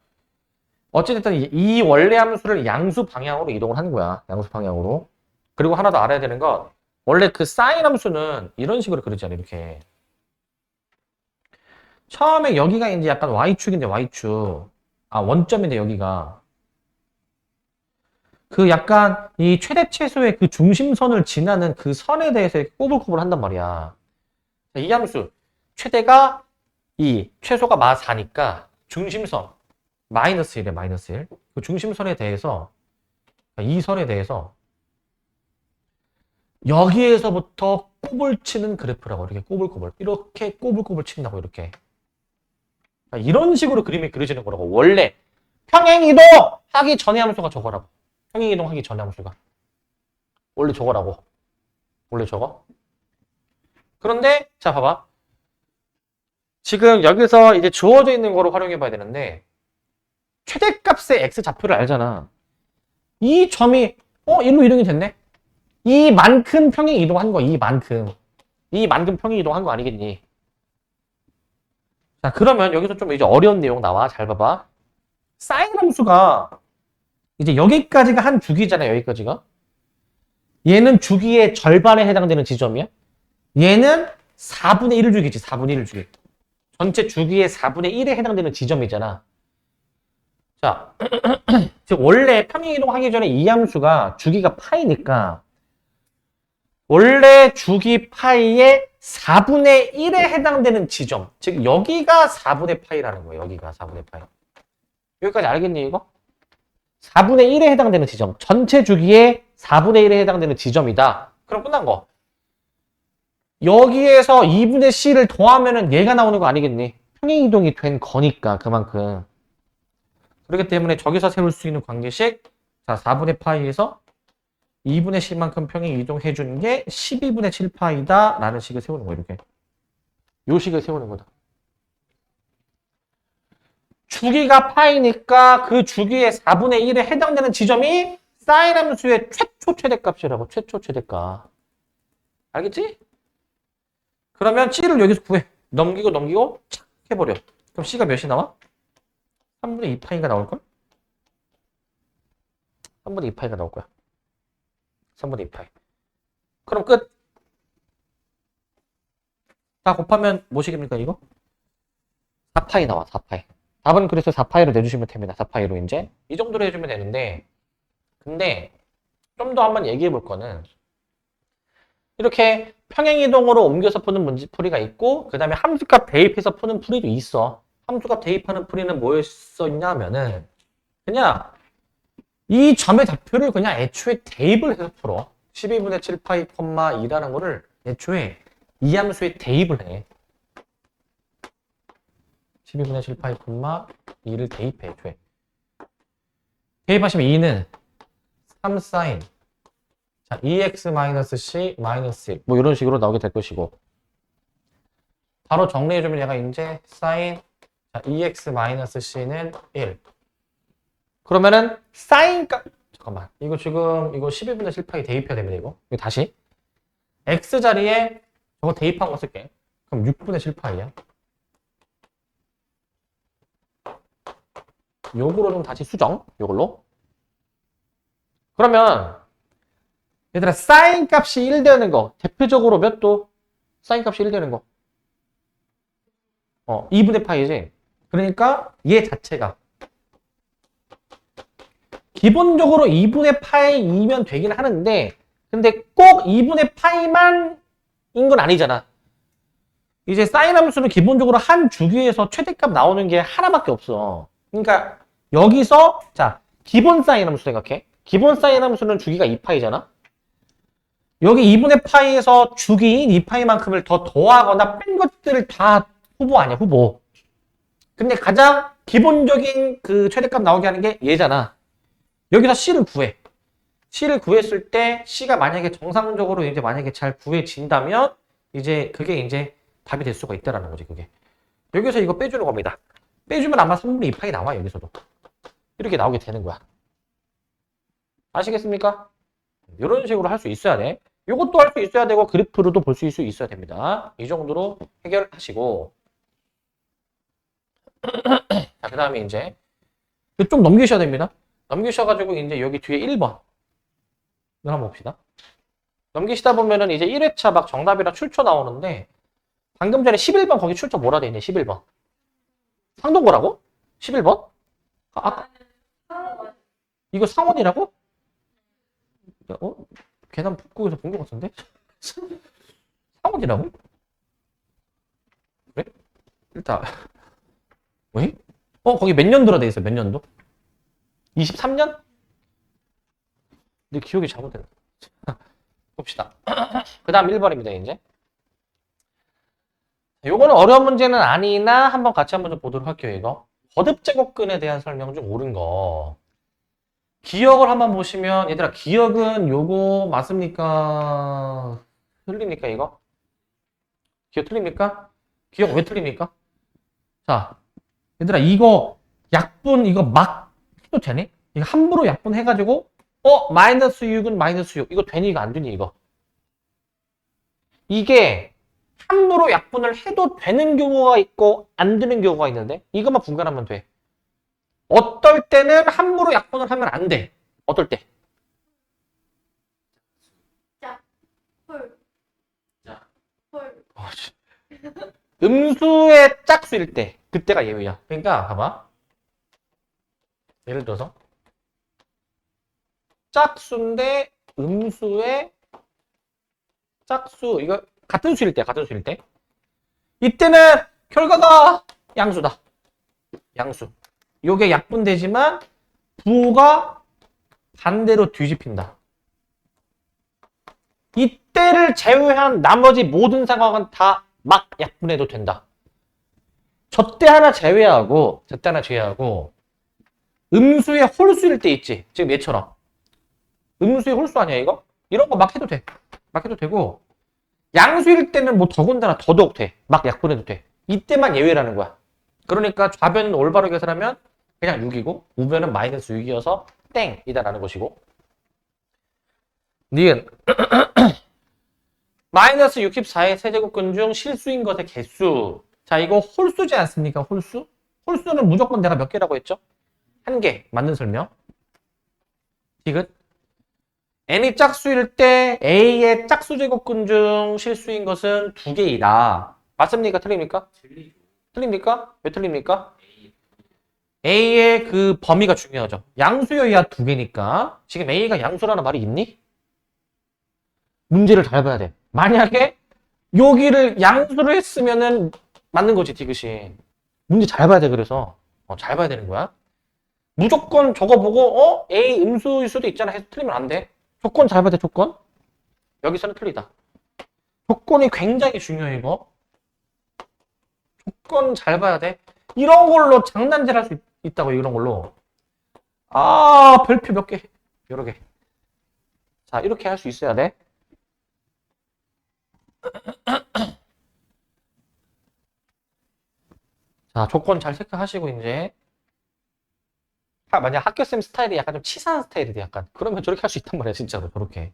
Speaker 1: 어찌됐든 이 원래 함수를 양수 방향으로 이동을 하는 거야. 양수 방향으로. 그리고 하나 더 알아야 되는 건 원래 그 사인 함수는 이런 식으로 그리잖아요. 이렇게. 처음에 여기가 이제 약간 y축인데 y축. 아, 원점인데 여기가. 그 약간 이 최대 최소의 그 중심선을 지나는 그 선에 대해서 이렇게 꼬불꼬불 한단 말이야. 이 함수. 최대가 2, 최소가 마 4니까 중심선. 마이너스 1에 마이너스 1. 그 중심선에 대해서, 이 선에 대해서 여기에서부터 꼽을 치는 그래프라고. 이렇게 꼬불꼬불. 이렇게 꼬불꼬불 친다고, 이렇게. 이런 식으로 그림이 그려지는 거라고. 원래 평행이동 하기 전에 함수가 저거라고. 평행이동 하기 전에 함수가. 원래 저거라고. 원래 저거. 그런데 자 봐봐. 지금 여기서 이제 주어져 있는 거로 활용해 봐야 되는데 최대값의 x좌표를 알잖아. 이 점이 일로 이동이 됐네. 이만큼 평행 이동한 거. 이만큼 평행 이동한 거 아니겠니? 자, 그러면 여기서 좀 이제 어려운 내용 나와. 잘 봐봐. 사인 함수가 이제 여기까지가 한 주기잖아요. 여기까지가. 얘는 주기의 절반에 해당되는 지점이야. 얘는 4분의 1을 주기지. 4분의 1을 주기. 전체 주기의 4분의 1에 해당되는 지점이잖아. 자, 즉 원래 평행이동하기 전에 이 함수가 주기가 파이니까 원래 주기 파이의 4분의 1에 해당되는 지점. 즉 여기가 4분의 파이라는 거예요. 여기가 4분의 파이. 여기까지 알겠니 이거? 4분의 1에 해당되는 지점. 전체 주기의 4분의 1에 해당되는 지점이다. 그럼 끝난 거. 여기에서 2분의 c를 더하면은 얘가 나오는 거 아니겠니? 평행이동이 된 거니까 그만큼. 그렇기 때문에 저기서 세울 수 있는 관계식, 자 4분의 파이에서 2분의 c만큼 평행 이동해 주는 게 12분의 7파이다 라는 식을 세우는 거예요. 이렇게. 요 식을 세우는 거다. 주기가 파이니까 그 주기의 4분의 1에 해당되는 지점이 사인 함수의 최초 최대값이라고. 최초 최대값. 알겠지? 그러면 c를 여기서 구해. 넘기고 착 해버려. 그럼 c가 몇이 나와? 3분의 2파이가 나올걸? 3분의 2파이가 나올 거야. 3분의 2파이. 그럼 끝. 다 곱하면 뭐식입니까 이거? 4파이 나와. 4파이. 답은 그래서 4파이로 내주시면 됩니다. 4파이로 이제 이 정도로 해주면 되는데, 근데 좀 더 한번 얘기해 볼 거는 이렇게 평행이동으로 옮겨서 푸는 문제풀이가 있고, 그 다음에 함수값 대입해서 푸는 풀이도 있어. 함수값 대입하는 풀이는 뭐였었냐면은 그냥 이 점의 좌표를 그냥 애초에 대입을 해서 풀어. 12분의 7파이, 2라는 거를 애초에 이 함수에 대입을 해. 12분의 7파이, 2를 대입해, 애초에. 대입하시면 2는 3사인. 자, 2x-c 마이너스 1. 뭐 이런 식으로 나오게 될 것이고. 바로 정리해주면 얘가 이제 사인 2x-c는 1. 그러면은 사인 값, 잠깐만. 이거 지금 이거 12분의 7파이 대입해야 됩니다, 이거. 이거 다시. x 자리에 저거 대입한 거 쓸게. 그럼 6분의 7파이야. 요거로 좀 다시 수정. 요걸로. 그러면 얘들아 사인 값이 1 되는 거 대표적으로 몇 도? 사인 값이 1 되는 거 2분의 파이지. 그러니까 얘 자체가 기본적으로 2분의 파이이면 되긴 하는데, 근데 꼭 2분의 파이만 인 건 아니잖아. 이제 사인 함수는 기본적으로 한 주기에서 최대값 나오는 게 하나밖에 없어. 그러니까 여기서 자 기본 사인 함수 생각해. 기본 사인 함수는 주기가 2파이잖아. 여기 2분의 파이에서 주기인 2파이만큼을 더 더하거나 뺀 것들을 다 후보 아니야, 후보. 근데 가장 기본적인 그 최대값 나오게 하는 게 얘잖아. 여기서 c를 구해. c를 구했을 때 c가 만약에 정상적으로 이제 만약에 잘 구해진다면 이제 그게 이제 답이 될 수가 있다라는 거지, 그게. 여기서 이거 빼주는 겁니다. 빼주면 아마 3분의 2파이 나와, 여기서도. 이렇게 나오게 되는 거야. 아시겠습니까? 이런 식으로 할 수 있어야 돼. 이것도 할 수 있어야 되고 그래프로도 볼 수 있어야 됩니다. 이 정도로 해결하시고 자, 그 다음에 이제 좀 넘기셔야 됩니다. 넘기셔가지고 이제 여기 뒤에 1번 이거 한번 봅시다. 넘기시다 보면은 이제 1회차 막 정답이랑 출처 나오는데 방금 전에 11번 거기 출처 뭐라 돼 있네 11번. 상동거라고? 11번? 아까 이거 상원이라고? 어? 계단 북극에서 본 것 같은데? 상원이라고? 그래? 일단 왜? 거기 몇 년도라 돼 있어 몇 년도? 23년? 내 기억이 잘못됐네. 봅시다. 그 다음 1번입니다 이제. 요거는 어려운 문제는 아니나 한번 같이 한번 좀 보도록 할게요 이거. 거듭제곱근에 대한 설명 중 옳은 거. 기억을 한번 보시면 얘들아 기억은 요거 맞습니까? 틀립니까 이거? 기억 틀립니까? 기억 왜 틀립니까? 자 얘들아 이거 약분 이거 막 해도 되네? 이거 함부로 약분 해가지고 마이너스 6은 마이너스 6 이거 되니 이거 안 되니 이거 이게 함부로 약분을 해도 되는 경우가 있고 안 되는 경우가 있는데 이것만 분간하면 돼. 어떨 때는 함부로 약분을 하면 안 돼. 어떨 때?
Speaker 3: 짝, 홀,
Speaker 2: 자,
Speaker 3: 홀.
Speaker 1: 음수의 짝수일 때 그때가 예외야. 그러니까 봐봐. 예를 들어서 짝수인데 음수의 짝수 이거 같은 수일 때 같은 수일 때 이때는 결과가 양수다. 양수. 요게 약분되지만 부호가 반대로 뒤집힌다. 이때를 제외한 나머지 모든 상황은 다 막 약분해도 된다. 저때 하나 제외하고 음수의 홀수일 때 있지. 지금 얘처럼. 음수의 홀수 아니야 이거? 이런 거 막 해도 돼. 막 해도 되고 양수일 때는 뭐 더군다나 더더욱 돼. 막 약분해도 돼. 이때만 예외라는 거야. 그러니까 좌변을 올바로 계산하면 그냥 6이고 우변은 마이너스 6이어서 땡이다라는 것이고 니은 마이너스 64의 세제곱근 중 실수인 것의 개수. 자 이거 홀수지 않습니까? 홀수? 홀수는 무조건 내가 몇 개라고 했죠? 한 개. 맞는 설명. 디귿 n이 짝수일 때 a의 짝수 제곱근 중 실수인 것은 두 개이다. 맞습니까? 틀립니까?
Speaker 2: 틀리죠.
Speaker 1: 틀립니까? 왜 틀립니까?
Speaker 2: A.
Speaker 1: A의 그 범위가 중요하죠. 양수여야 두 개니까. 지금 A가 양수라는 말이 있니? 문제를 잘 봐야 돼. 만약에 여기를 양수로 했으면은 맞는 거지, 디귿이. 문제 잘 봐야 돼, 그래서. 잘 봐야 되는 거야. 무조건 저거 보고, A 음수일 수도 있잖아 해서 틀리면 안 돼. 조건 잘 봐야 돼, 조건. 여기서는 틀리다. 조건이 굉장히 중요해, 이거. 조건 잘 봐야 돼. 이런 걸로 장난질 할 수 있다고, 이런 걸로. 별표 몇 개. 여러 개. 자, 이렇게 할 수 있어야 돼. 자, 조건 잘 체크하시고, 이제. 만약 학교쌤 스타일이 약간 좀 치사한 스타일이돼, 약간. 그러면 저렇게 할 수 있단 말이야, 진짜로. 저렇게.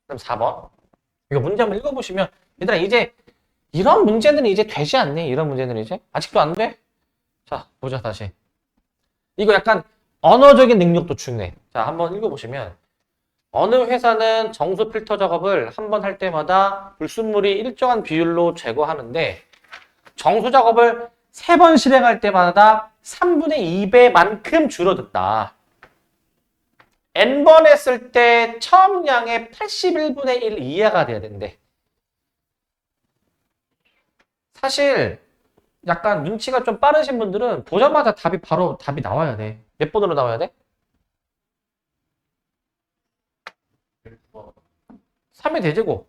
Speaker 1: 그럼 4번. 이거 문제 한번 읽어보시면, 얘들아, 이제, 이런 문제는 이제 되지 않니? 이런 문제는 이제? 아직도 안 돼? 자, 보자, 다시. 이거 약간 언어적인 능력도 중요해. 자, 한번 읽어보시면, 어느 회사는 정수 필터 작업을 한 번 할 때마다 불순물이 일정한 비율로 제거하는데, 정수 작업을 3번 실행할 때마다 3분의 2배만큼 줄어든다. n번 했을 때 처음 양의 81분의 1 이하가 돼야 된대. 사실 약간 눈치가 좀 빠르신 분들은 보자마자 바로 답이 나와야 돼. 몇 번으로 나와야 돼? 3의 대제곱.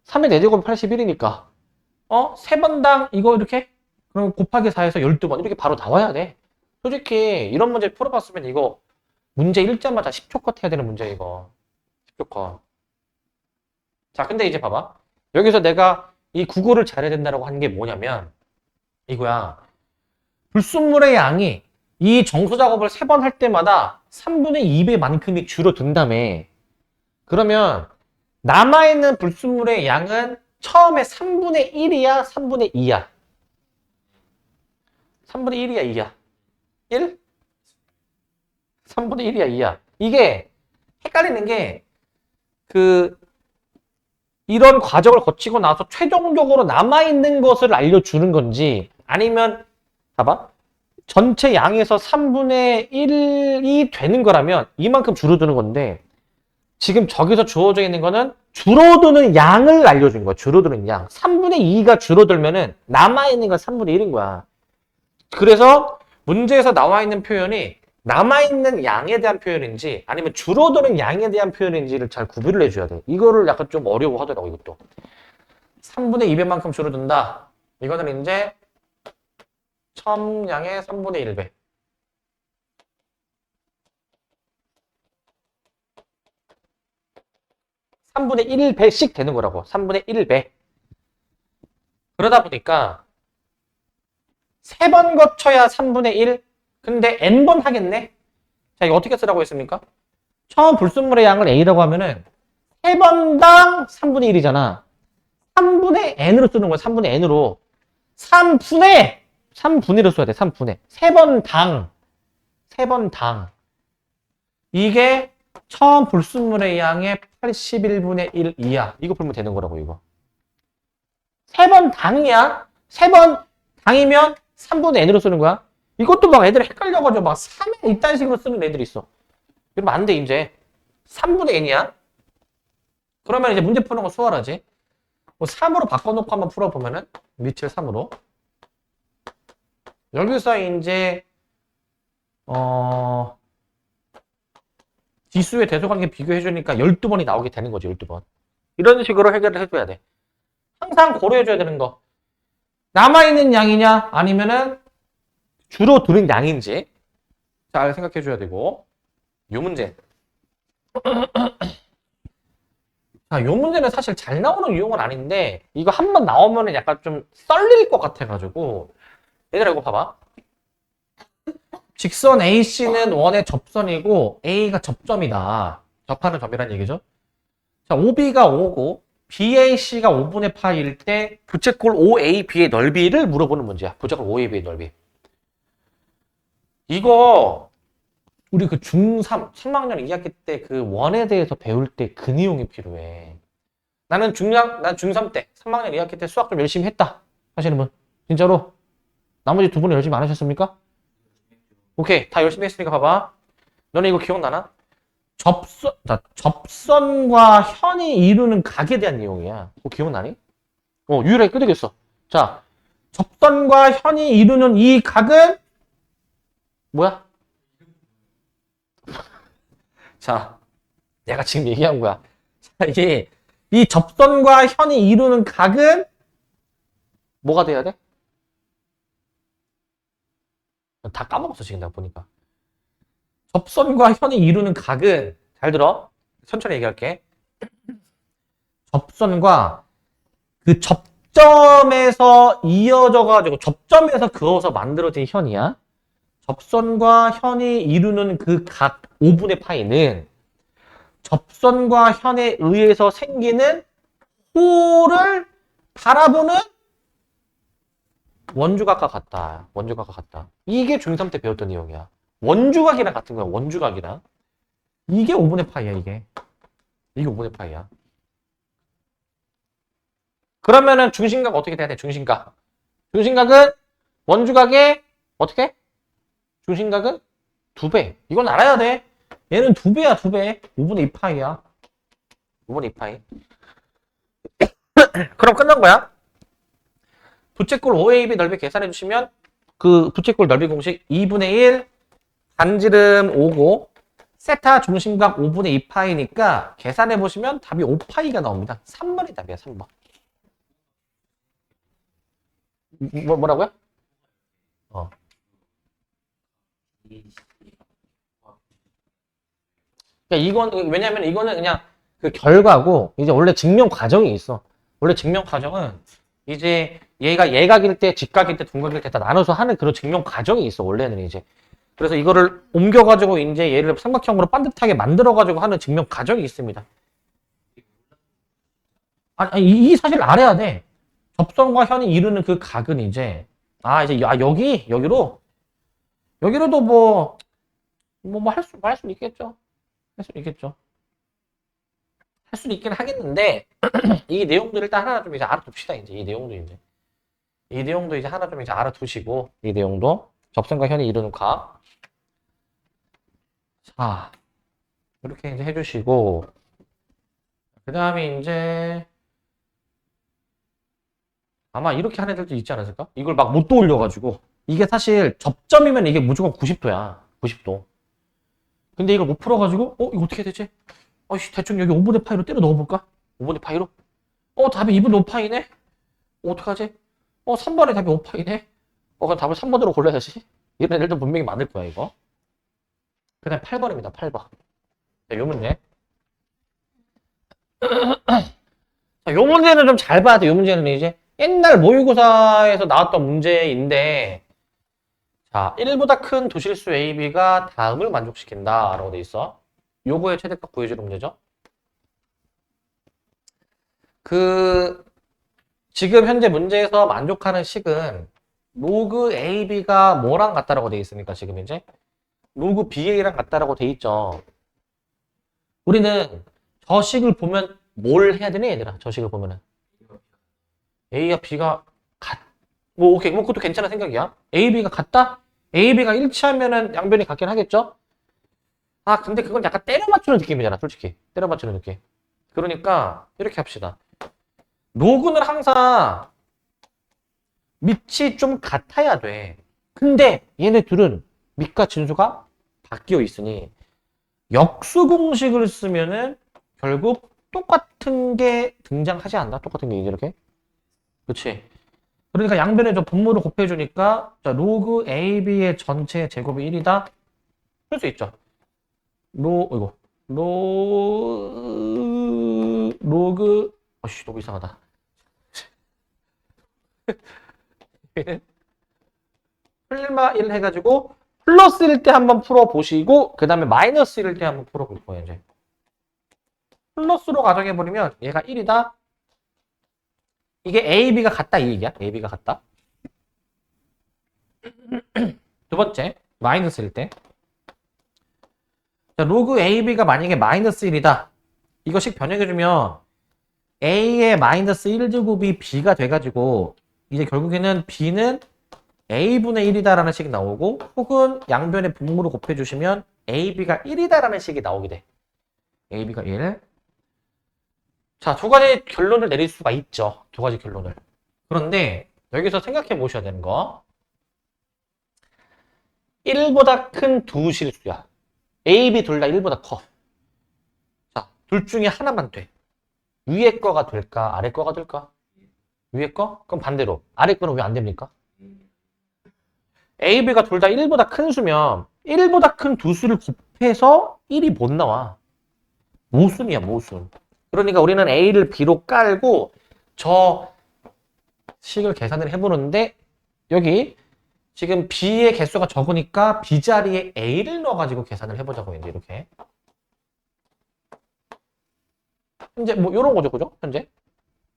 Speaker 1: 3의 대제곱이 81이니까. 3번당 이거 이렇게? 그럼 곱하기 4에서 12번 이렇게 바로 나와야 돼. 솔직히 이런 문제 풀어봤으면 이거 문제 읽자마자 10초 컷 해야 되는 문제 이거. 10초 컷. 자, 근데 이제 봐봐. 여기서 내가 이 국어를 잘해야 된다고 한 게 뭐냐면 이거야. 불순물의 양이 이 정수 작업을 3번 할 때마다 3분의 2배만큼이 줄어든다며. 그러면 남아있는 불순물의 양은 처음에 3분의 1이야, 3분의 2야? 3분의 1이야, 2야? 1? 3분의 1이야, 2야? 이게 헷갈리는 게 이런 과정을 거치고 나서 최종적으로 남아있는 것을 알려주는 건지, 아니면 봐봐, 전체 양에서 3분의 1이 되는 거라면 이만큼 줄어드는 건데, 지금 저기서 주어져 있는 거는 줄어드는 양을 알려준 거야. 줄어드는 양. 3분의 2가 줄어들면은 남아있는 건 3분의 1인 거야. 그래서 문제에서 나와 있는 표현이 남아있는 양에 대한 표현인지 아니면 줄어드는 양에 대한 표현인지를 잘 구별을 해줘야 돼. 이거를 약간 좀 어려워하더라고, 이것도. 3분의 2배만큼 줄어든다. 이거는 이제 첨양의 3분의 1배. 3분의 1배씩 되는 거라고. 3분의 1배. 그러다 보니까 3번 거쳐야 3분의 1. 근데 n번 하겠네. 자, 이거 어떻게 쓰라고 했습니까? 처음 불순물의 양을 a라고 하면은 3번당 3분의 1이잖아. 3분의 n으로 쓰는 거야. 3분의 n으로. 3분의 3분의로 써야 돼. 3분의. 3번 당. 이게 처음 불순물의 양의 81분의 1 이하. 이거 풀면 되는 거라고, 이거. 3번 당이야. 3번 당이면 3분의 n으로 쓰는 거야. 이것도 막 애들 헷갈려가지고 막 3에 이딴 식으로 쓰는 애들이 있어. 이러면 안 돼, 이제. 3분의 n이야. 그러면 이제 문제 푸는 거 수월하지. 뭐 3으로 바꿔놓고 한번 풀어보면은, 밑을 3으로. 여기서 이제, 지수의 대소관계 비교해주니까 12번이 나오게 되는 거지, 12번. 이런 식으로 해결을 해줘야 돼. 항상 고려해줘야 되는 거. 남아있는 양이냐, 아니면은 줄어드는 양인지 잘 생각해줘야 되고. 요 문제. 자, 요 문제는 사실 잘 나오는 유형은 아닌데, 이거 한 번 나오면은 약간 좀 썰릴 것 같아가지고. 얘들아, 이거 봐봐. 직선 AC는 원의 접선이고 A가 접점이다. 접하는 점이란 얘기죠. 자, OB가 5고 BAC가 5분의 파일 때 부채꼴 OAB의 넓이를 물어보는 문제야. 부채꼴 OAB의 넓이. 이거 우리 그 중3, 3학년 2학기 때 그 원에 대해서 배울 때 그 내용이 필요해. 난 중3 때, 3학년 2학기 때 수학 좀 열심히 했다 하시는 분. 진짜로? 나머지 두 분은 열심히 안 하셨습니까? 오케이, 다 열심히 했으니까 봐봐. 너네 이거 기억나나? 접선과 현이 이루는 각에 대한 내용이야. 그거 기억나니? 유일하게 끄덕였어. 자, 접선과 현이 이루는 이 각은 뭐야? 자, 내가 지금 얘기한 거야. 자, 이 접선과 현이 이루는 각은 뭐가 돼야 돼? 다 까먹었어, 지금 내가 보니까. 접선과 현이 이루는 각은, 잘 들어. 천천히 얘기할게. 접선과 그 접점에서 이어져가지고, 접점에서 그어서 만들어진 현이야. 접선과 현이 이루는 그 각 5분의 파이는 접선과 현에 의해서 생기는 호를 바라보는 원주각과 같다. 원주각과 같다. 이게 중3 때 배웠던 내용이야. 원주각이랑 같은 거야. 원주각이랑. 이게 5분의 파이야, 이게. 이게 5분의 파이야. 그러면은 중심각 어떻게 돼야 돼? 중심각. 중심각은 원주각의 어떻게? 중심각은 2배. 이건 알아야 돼. 얘는 2배야, 2배. 5분의 2 파이야. 5분의 2 파이. 그럼 끝난 거야. 부채꼴 OAB 넓이 계산해 주시면 그 부채꼴 넓이 공식 2분의 1 반지름 5고 세타 중심각 5분의 2 파이니까 계산해 보시면 답이 5 파이가 나옵니다. 3번이 답이야, 3번. 뭐라고요? 그러니까 이건 왜냐면 이거는 그냥 그 결과고 이제 원래 증명 과정이 있어. 원래 증명 과정은 이제 얘가 예각일 때, 직각일 때, 둔각일 때 다 나눠서 하는 그런 증명 과정이 있어, 원래는 이제. 그래서 이거를 옮겨가지고 이제 얘를 삼각형으로 반듯하게 만들어가지고 하는 증명 과정이 있습니다. 아니, 이 사실 알아야 돼. 접선과 현이 이루는 그 각은 이제, 여기로도 할 수 있겠죠. 할 수 있겠죠. 할 수도 있긴 하겠는데 이 내용들을 일단 하나 좀 이제 알아둡시다. 이제 이 내용도 이제 하나 좀 이제 알아두시고 이 내용도 접선과 현이 이루는 각. 자, 이렇게 이제 해주시고 그 다음에 이제 아마 이렇게 하는 애들도 있지 않았을까? 이걸 막 못 떠올려가지고 이게 사실 접점이면 이게 무조건 90도야. 90도. 근데 이걸 못 풀어가지고 이거 어떻게 해야 되지? 대충 여기 5분의 파이로 때려 넣어볼까? 5분의 파이로? 답이 2분의 5파이네? 어떡하지? 3번에 답이 5파이네? 그럼 답을 3번으로 골라야지. 이런 애들도 분명히 많을 거야, 이거. 그 다음에 8번입니다, 8번. 자, 요 문제. 자, 요 문제는 좀 잘 봐야 돼. 요 문제는 이제 옛날 모의고사에서 나왔던 문제인데, 자, 1보다 큰 도실수 AB가 다음을 만족시킨다. 라고 돼 있어. 요거의 최대값 구해주는 문제죠. 지금 현재 문제에서 만족하는 식은 로그 AB가 뭐랑 같다라고 돼 있으니까 지금 이제 로그 BA랑 같다라고 돼 있죠. 우리는 저 식을 보면 뭘 해야 되니 얘들아? 저 식을 보면은 A와 B가 오케이, 그것도 괜찮은 생각이야. AB가 같다? AB가 일치하면은 양변이 같긴 하겠죠? 근데 그건 약간 때려 맞추는 느낌이잖아, 솔직히. 때려 맞추는 느낌. 그러니까 이렇게 합시다. 로그는 항상 밑이 좀 같아야 돼. 근데 얘네 둘은 밑과 진수가 바뀌어 있으니 역수 공식을 쓰면은 결국 똑같은 게 등장하지 않나? 똑같은 게 이렇게. 그치? 그러니까 양변에 저 분모를 곱해주니까 자, 로그 AB의 전체 제곱이 1이다. 쓸 수 있죠. 로그 너무 이상하다. 플마 1 해가지고 플러스일 때 한번 풀어보시고 그 다음에 마이너스일 때 한번 풀어볼 거예요. 이제 플러스로 가정해버리면 얘가 1이다. 이게 AB가 같다 이 얘기야. AB가 같다. 두 번째 마이너스일 때 자, 로그 AB가 만약에 마이너스 1이다. 이거씩 변형해주면 A의 마이너스 1제곱이 B가 돼가지고 이제 결국에는 B는 A분의 1이다라는 식이 나오고 혹은 양변의 분모를 곱해주시면 AB가 1이다라는 식이 나오게 돼. AB가 1. 자, 두 가지 결론을 내릴 수가 있죠. 두 가지 결론을. 그런데 여기서 생각해 보셔야 되는 거 1보다 큰 두 실수야. A, B 둘 다 1보다 커. 자, 둘 중에 하나만 돼. 위에 거가 될까? 아래 거가 될까? 위에 거? 그럼 반대로. 아래 거는 왜 안 됩니까? A, B가 둘 다 1보다 큰 수면 1보다 큰 두 수를 곱해서 1이 못 나와. 모순이야, 모순. 그러니까 우리는 A를 B로 깔고 저 식을 계산을 해보는데 여기 지금 B의 개수가 적으니까 B 자리에 A를 넣어가지고 계산을 해보자고 이제 이렇게. 현재 뭐 요런 거죠, 그죠? 현재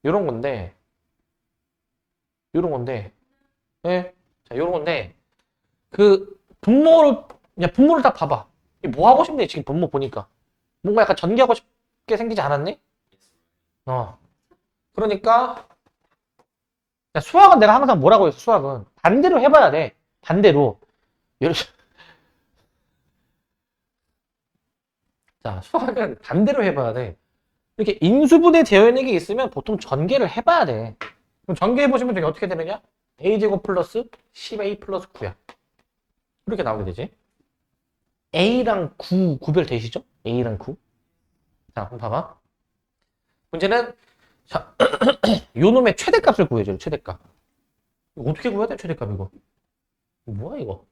Speaker 1: 요런 건데 예, 자 요런 건데 그 분모를 딱 봐봐. 뭐 하고 싶네 지금 분모 보니까 뭔가 약간 전개하고 싶게 생기지 않았니? 그러니까 야, 수학은 내가 항상 뭐라고 했어? 수학은 반대로 해봐야 돼. 반대로. 자, 수학은 반대로 해봐야 돼. 이렇게 인수분해 되어 있는 게 있으면 보통 전개를 해봐야 돼. 그럼 전개해보시면 되게 어떻게 되느냐? a제곱 플러스 10a 플러스 9야. 이렇게 나오게 되지. a랑 9 구별되시죠? a랑 9. 자, 한번 봐봐. 문제는 자, 요 놈의 최대값을 구해줘요. 최대값. 이거 어떻게 구해야 돼? 최대값 이거. 뭐야 이거?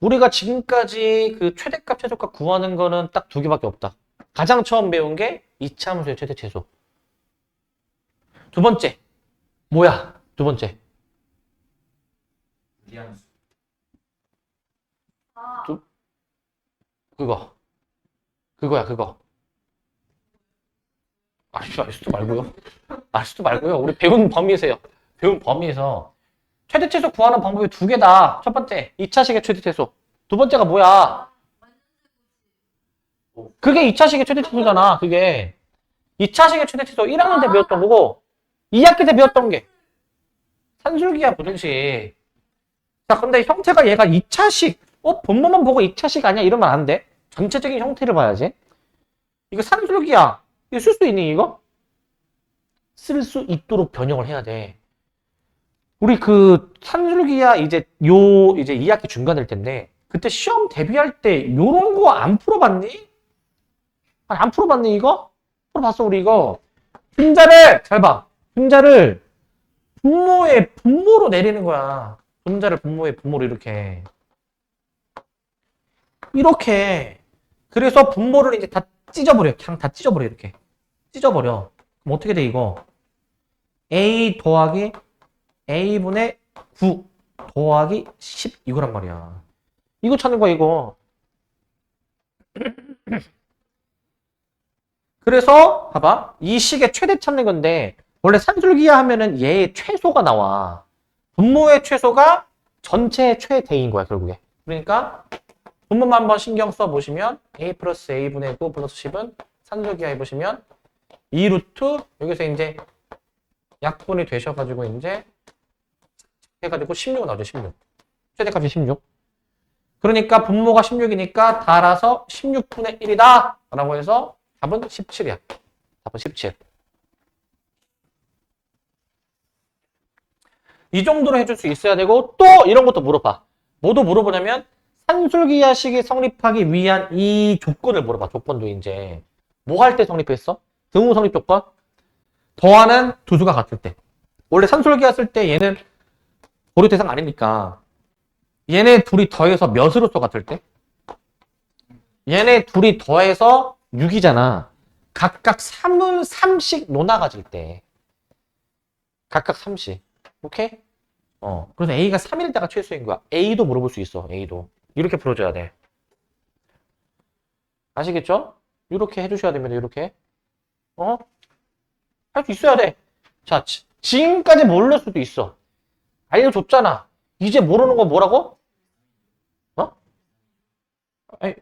Speaker 1: 우리가 지금까지 그 최대값, 최소값 구하는 거는 딱 두 개밖에 없다. 가장 처음 배운 게 이차함수의 최대 최소. 두 번째. 뭐야? 두 번째.
Speaker 2: 무리함수.
Speaker 1: 그거야, 그거. 알수도 말고요. 알수도 말고요. 우리 배운 범위에서요. 배운 범위에서 최대 최소 구하는 방법이 두 개다. 첫 번째, 2차식의 최대 최소. 두 번째가 뭐야? 그게 2차식의 최대치수잖아. 그게 2차식의 최대치수 1학년 때 배웠던 거고 2학기 때 배웠던 게 산술기야 부등식. 자, 근데 형태가 얘가 2차식. 본문만 보고 2차식 아니야? 이러면 안 돼. 전체적인 형태를 봐야지. 이거 산술기야. 이거 쓸 수 있니, 이거? 쓸 수 있도록 변형을 해야 돼. 우리 그 산술기야 이제 2학기 중간 될 텐데 그때 시험 대비할 때 요런 거 안 풀어봤니? 아니, 안 풀어봤니, 이거? 풀어봤어, 우리 이거. 분자를, 잘 봐. 분자를 분모의 분모로 내리는 거야. 분자를 분모의 분모로 이렇게. 이렇게. 그래서 분모를 이제 다 찢어버려. 그냥 다 찢어버려, 이렇게. 찢어버려. 그럼 어떻게 돼, 이거? A 더하기 A분의 9 더하기 10 이거란 말이야. 이거 찾는 거야, 이거. 그래서 봐봐. 이 식의 최대 찾는 건데 원래 산술기하 하면은 얘의 최소가 나와. 분모의 최소가 전체의 최대인 거야, 결국에. 그러니까 분모만 한번 신경 써 보시면 A 플러스 A분의 9 플러스 10은 산술기하 해보시면 2루트 여기서 이제 약분이 되셔가지고 이제 해가지고 16 나오죠, 16. 최대값이 16. 그러니까 분모가 16이니까 달아서 16분의 1이다 라고 해서 답은 17이야. 답은 17. 이 정도로 해줄 수 있어야 되고 또 이런 것도 물어봐. 뭐도 물어보냐면 산술기하식이 성립하기 위한 이 조건을 물어봐. 조건도 이제 뭐 할 때 성립했어? 등호 성립 조건? 더하는 두 수가 같을 때. 원래 산술기하 쓸 때 얘는 고려 대상 아니니까 얘네 둘이 더해서 몇으로 써 같을 때? 얘네 둘이 더해서 6이잖아. 각각 3씩 논아가질 때. 각각 3씩. 오케이? 그래서 A가 3일 때가 최소인 거야. A도 물어볼 수 있어. A도. 이렇게 풀어줘야 돼. 아시겠죠? 이렇게 해주셔야 됩니다. 이렇게. 할 수 있어야 돼. 자, 지금까지 모를 수도 있어. 알려줬잖아. 이제 모르는 건 뭐라고? 아니.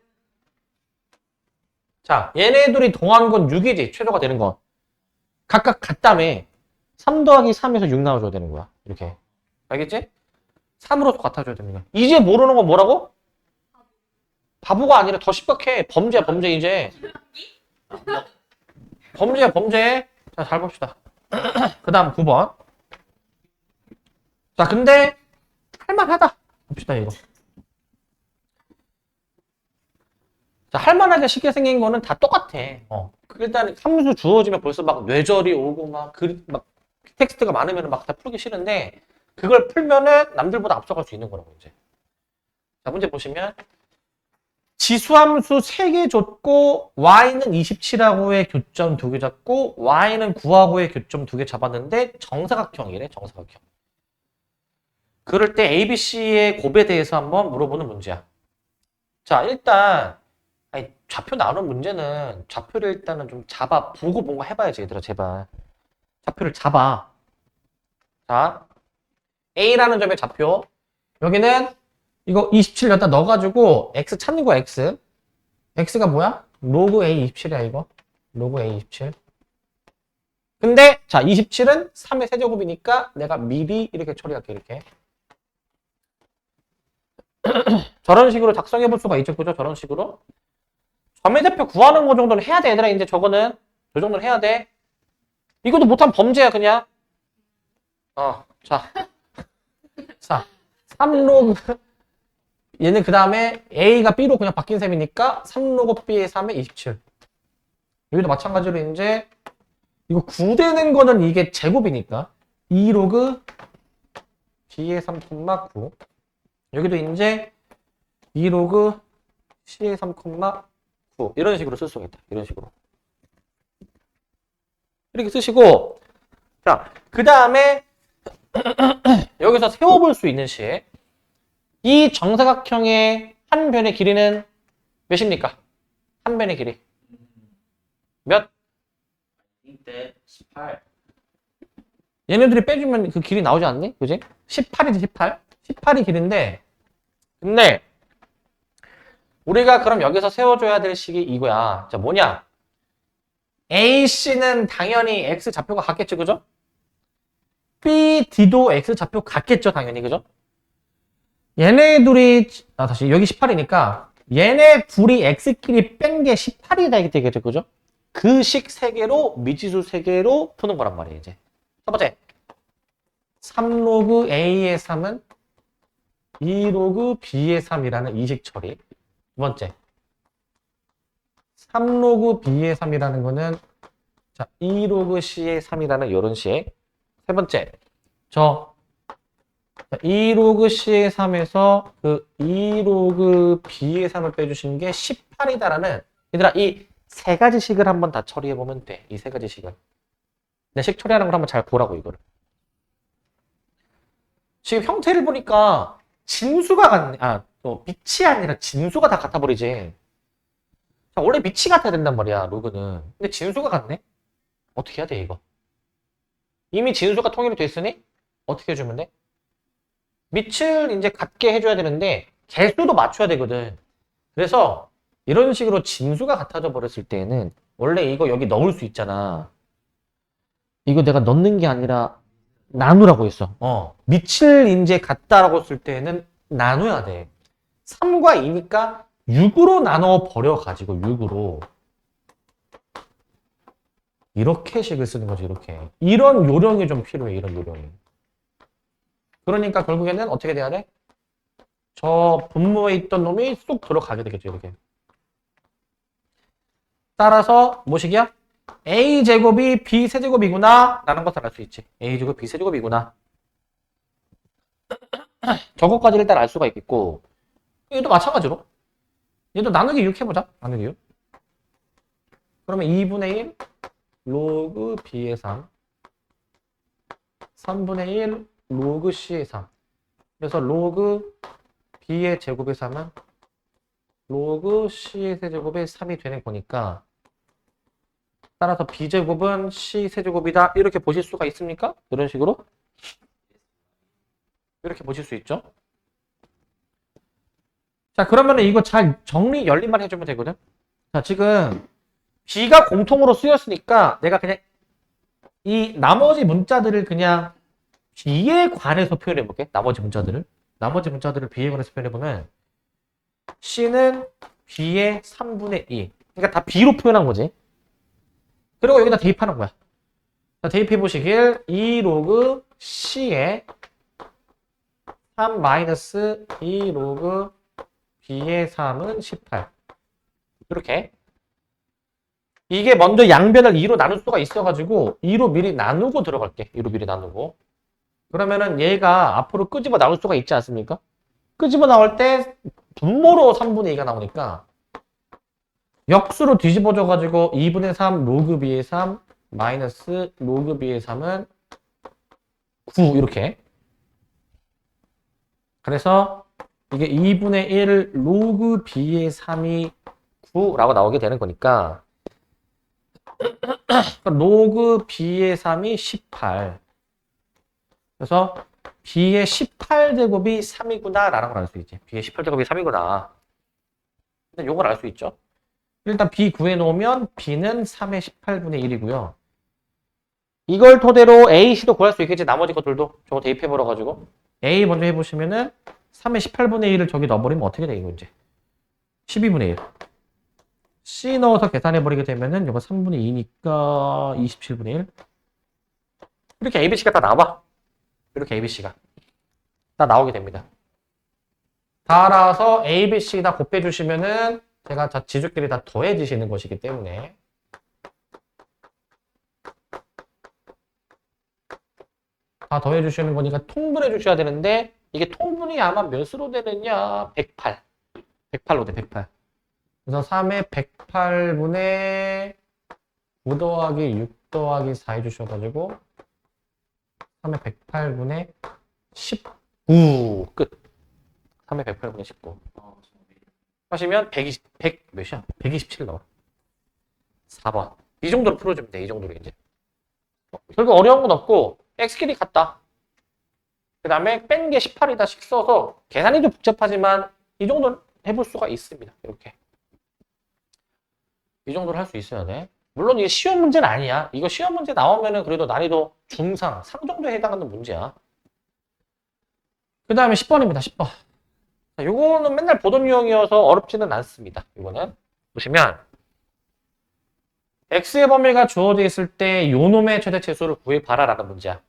Speaker 1: 자, 얘네들이 더한 건 6이지. 최소가 되는 건. 각각 같다며. 3 더하기 3에서 6 나와줘야 되는 거야. 이렇게. 알겠지? 3으로 같아줘야 되는 거야. 이제 모르는 건 뭐라고? 바보가 아니라 더 심각해. 범죄야, 범죄, 이제. 범죄야, 범죄. 자, 잘 봅시다. 그 다음 9번. 자, 근데, 할만하다. 봅시다, 이거. 자, 할만하게 쉽게 생긴 거는 다 똑같아. 일단 함수 주어지면 벌써 막 뇌절이 오고 막 텍스트가 많으면 막 다 풀기 싫은데 그걸 풀면은 남들보다 앞서갈 수 있는 거라고 이제. 자, 문제 보시면 지수함수 3개 줬고 y는 27하고의 교점 2개 잡고 y는 9하고의 교점 2개 잡았는데 정사각형이래. 정사각형. 그럴 때 ABC의 곱에 대해서 한번 물어보는 문제야. 자, 일단 좌표 나오는 문제는 좌표를 일단은 좀 잡아 보고 뭔가 해봐야지, 얘들아, 제발. 좌표를 잡아. 자, A라는 점의 좌표. 여기는 이거 27 여기다 넣어가지고 X 찾는 거야, X. X가 뭐야? 로그 A 27이야, 이거. 로그 A 27. 근데, 자, 27은 3의 세제곱이니까 내가 미리 이렇게 처리할게, 이렇게. 저런 식으로 작성해 볼 수가 있죠, 그죠? 저런 식으로. 점의대표 구하는 거 정도는 해야 돼, 얘들아. 이제 저거는. 저 정도는 해야 돼. 이것도 못하면 범죄야, 그냥. 자. 자, 3로그. 얘는 그 다음에 A가 B로 그냥 바뀐 셈이니까 3로그 B의 3에 27. 여기도 마찬가지로 이제 이거 9 되는 거는 이게 제곱이니까 2로그 B의 3,9. 여기도 이제 2로그 C의 3,9. 이런 식으로 쓸 수가 있다. 이런 식으로. 이렇게 쓰시고, 자, 그 다음에 여기서 세워볼 수 있는 식. 이 정사각형의 한 변의 길이는 몇입니까? 한 변의 길이. 몇?
Speaker 2: 이때 18.
Speaker 1: 얘네들이 빼주면 그 길이 나오지 않니? 그지? 18이지, 18. 18이 길인데, 근데 우리가 그럼 여기서 세워줘야 될 식이 이거야. 자, 뭐냐? AC는 당연히 X 좌표가 같겠죠, 그죠? B, D도 X 좌표 같겠죠, 당연히, 그죠? 얘네 둘이, 다시, 여기 18이니까, 얘네 둘이 X끼리 뺀 게 18이다, 되겠죠, 그죠? 그 식 3개로, 미지수 3개로 푸는 거란 말이에요, 이제. 첫 번째. 3로그 A의 3은 2로그 B의 3이라는 이식 처리. 두 번째. 3로그 B의 3이라는 거는, 자, 2로그 C의 3이라는 이런 식. 세 번째. 2로그 C의 3에서 그 2로그 B의 3을 빼주시는 게 18이다라는, 얘들아, 이 세 가지 식을 한번 다 처리해보면 돼. 이 세 가지 식을. 내 식 처리하는 걸 한번 잘 보라고, 이거를. 지금 형태를 보니까 진수가 같네. 밑이 아니라 진수가 다 같아버리지. 자, 원래 밑이 같아야 된단 말이야, 로그는. 근데 진수가 같네? 어떻게 해야 돼, 이거? 이미 진수가 통일이 됐으니 어떻게 해주면 돼? 밑을 이제 같게 해줘야 되는데 개수도 맞춰야 되거든. 그래서 이런 식으로 진수가 같아져 버렸을 때에는 원래 이거 여기 넣을 수 있잖아. 이거 내가 넣는 게 아니라 나누라고 했어. 밑을 이제 같다라고 쓸 때는 나눠야 돼. 3과 2니까 6으로 나눠 버려가지고 6으로 이렇게 식을 쓰는 거지, 이렇게. 이런 요령이 좀 필요해, 이런 요령이. 그러니까 결국에는 어떻게 돼야 돼? 저 분모에 있던 놈이 쏙 들어가게 되겠죠, 이렇게. 따라서 뭐식이야? A제곱이 B세제곱이구나 라는 것을 알 수 있지. A제곱 B세제곱이구나. 저것까지 일단 알 수가 있겠고, 얘도 마찬가지로 얘도 나누기 6 해보자. 나누기 6. 그러면 2분의 1 로그 B의 3 3분의 1 로그 C의 3. 그래서 로그 B의 제곱의 3은 로그 C의 세제곱의 3이 되는 거니까, 따라서 B제곱은 C 세제곱이다. 이렇게 보실 수가 있습니까? 이런 식으로 이렇게 보실 수 있죠. 자, 그러면 이거 잘 정리 열림만 해주면 되거든. 자, 지금 B가 공통으로 쓰였으니까 내가 그냥 이 나머지 문자들을 그냥 B에 관해서 표현해 볼게. 나머지 문자들을 B에 관해서 표현해 보면 C는 B의 3분의 2. 그러니까 다 B로 표현한 거지. 그리고 여기다 대입하는 거야. 자, 대입해 보시길 2 로그 C에 3 마이너스 2 로그 B의 3은 18. 이렇게. 이게 먼저 양변을 2로 나눌 수가 있어가지고 2로 미리 나누고 들어갈게. 2로 미리 나누고. 그러면은 얘가 앞으로 끄집어 나올 수가 있지 않습니까? 끄집어 나올 때 분모로 3분의 2가 나오니까 역수로 뒤집어져가지고 2분의 3 로그 B의 3 마이너스 로그 B의 3은 9 이렇게. 그래서 이게 2분의 1 로그 B의 3이 9라고 나오게 되는 거니까 로그 B의 3이 18. 그래서 B의 18제곱이 3이구나 라는 걸 알 수 있지. B의 18제곱이 3이구나. 일단 요걸 알 수 있죠. 일단 B 구해놓으면 B는 3의 18분의 1이고요. 이걸 토대로 A, C도 구할 수 있겠지. 나머지 것들도 저거 대입해버려가지고 A 먼저 해보시면은 3의 18분의 1을 저기 넣어버리면 어떻게 돼, 이거 이제? 12분의 1. C 넣어서 계산해버리게 되면은 이거 3분의 2니까 27분의 1. 이렇게 ABC가 다 나와. 이렇게 ABC가 다 나오게 됩니다. 따라서 ABC 다 곱해주시면은 제가 지수끼리 다 더해지시는 것이기 때문에 다 더해주시는 거니까 통분해 주셔야 되는데 이게 통분이 아마 몇으로 되느냐? 108. 108로 돼, 108. 그래서 3의 108분의 9 더하기 6 더하기 4 해주셔가지고 3의 108분의 19 끝. 3의 108분의 19 하시면 100 몇이야? 127 나와. 4번. 이 정도로 풀어주면 돼. 이 정도로 이제. 결국 어려운 건 없고 x끼리 같다. 그 다음에 뺀 게 18이다 식 써서 계산이 좀 복잡하지만 이 정도는 해볼 수가 있습니다. 이렇게. 이 정도로 할 수 있어야 돼. 물론 이게 쉬운 문제는 아니야. 이거 쉬운 문제 나오면은 그래도 난이도 중상, 상 정도에 해당하는 문제야. 그 다음에 10번입니다. 10번. 자, 요거는 맨날 보던 유형이어서 어렵지는 않습니다. 이거는. 보시면 x의 범위가 주어져 있을 때 요 놈의 최대치수를 구해봐라 라는 문제야.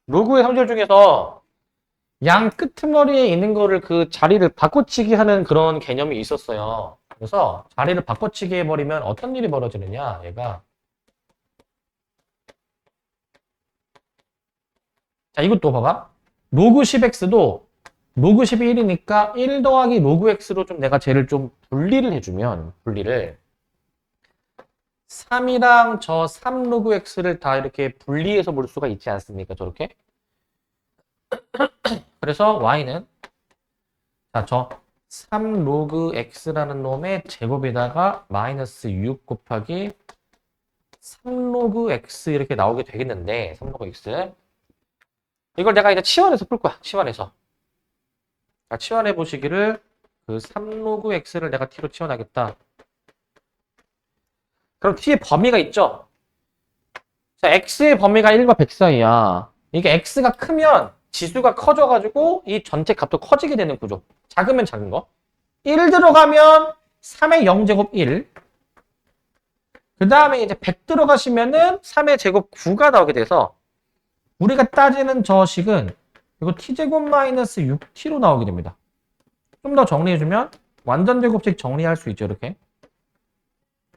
Speaker 1: 로그의 성질 중에서 양 끄트머리에 있는 거를 그 자리를 바꿔치기 하는 그런 개념이 있었어요. 그래서 자리를 바꿔치기 해버리면 어떤 일이 벌어지느냐, 얘가. 자, 이것도 봐봐. 로그 10x도 로그 10이 1이니까 1 더하기 로그 x로 좀 내가 쟤를 좀 분리를 해주면, 분리를. 3이랑 저 3 로그 x를 다 이렇게 분리해서 볼 수가 있지 않습니까? 저렇게. 그래서 y는, 자, 저 3 로그 x라는 놈의 제곱에다가 마이너스 6 곱하기 3 로그 x 이렇게 나오게 되겠는데, 3 로그 x. 이걸 내가 이제 치환해서 풀 거야. 치환해서. 자, 치환해 보시기를 그 3 로그 x를 내가 t로 치환하겠다. 그럼 t의 범위가 있죠? 자, x의 범위가 1과 100 사이야. 이게 x가 크면 지수가 커져가지고 이 전체 값도 커지게 되는 구조. 작으면 작은 거. 1 들어가면 3의 0제곱 1. 그 다음에 이제 100 들어가시면은 3의 제곱 9가 나오게 돼서 우리가 따지는 저 식은 이거 t제곱 마이너스 6t로 나오게 됩니다. 좀 더 정리해주면 완전 제곱식 정리할 수 있죠. 이렇게.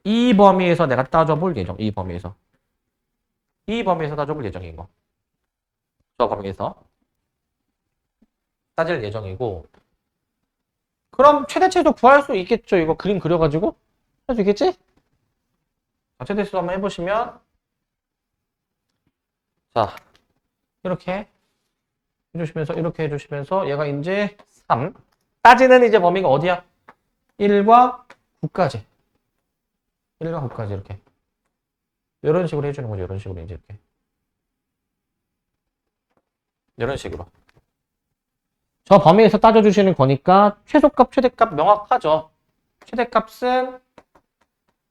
Speaker 1: 이 범위에서 내가 따져볼 예정. 이 범위에서. 이 범위에서 따져볼 예정인 거. 저 범위에서 따질 예정이고. 그럼 최대치도 구할 수 있겠죠. 이거 그림 그려가지고 할 수 있겠지? 자, 최대치도 한번 해보시면, 자, 이렇게 해주시면서 이렇게 해주시면서 얘가 이제 3. 따지는 이제 범위가 어디야? 1과 9까지. 1과 9까지 이렇게. 이런 식으로 해주는 거죠. 이런 식으로 이제 이렇게. 이런 식으로. 저 범위에서 따져주시는 거니까 최소값, 최대값 명확하죠. 최대값은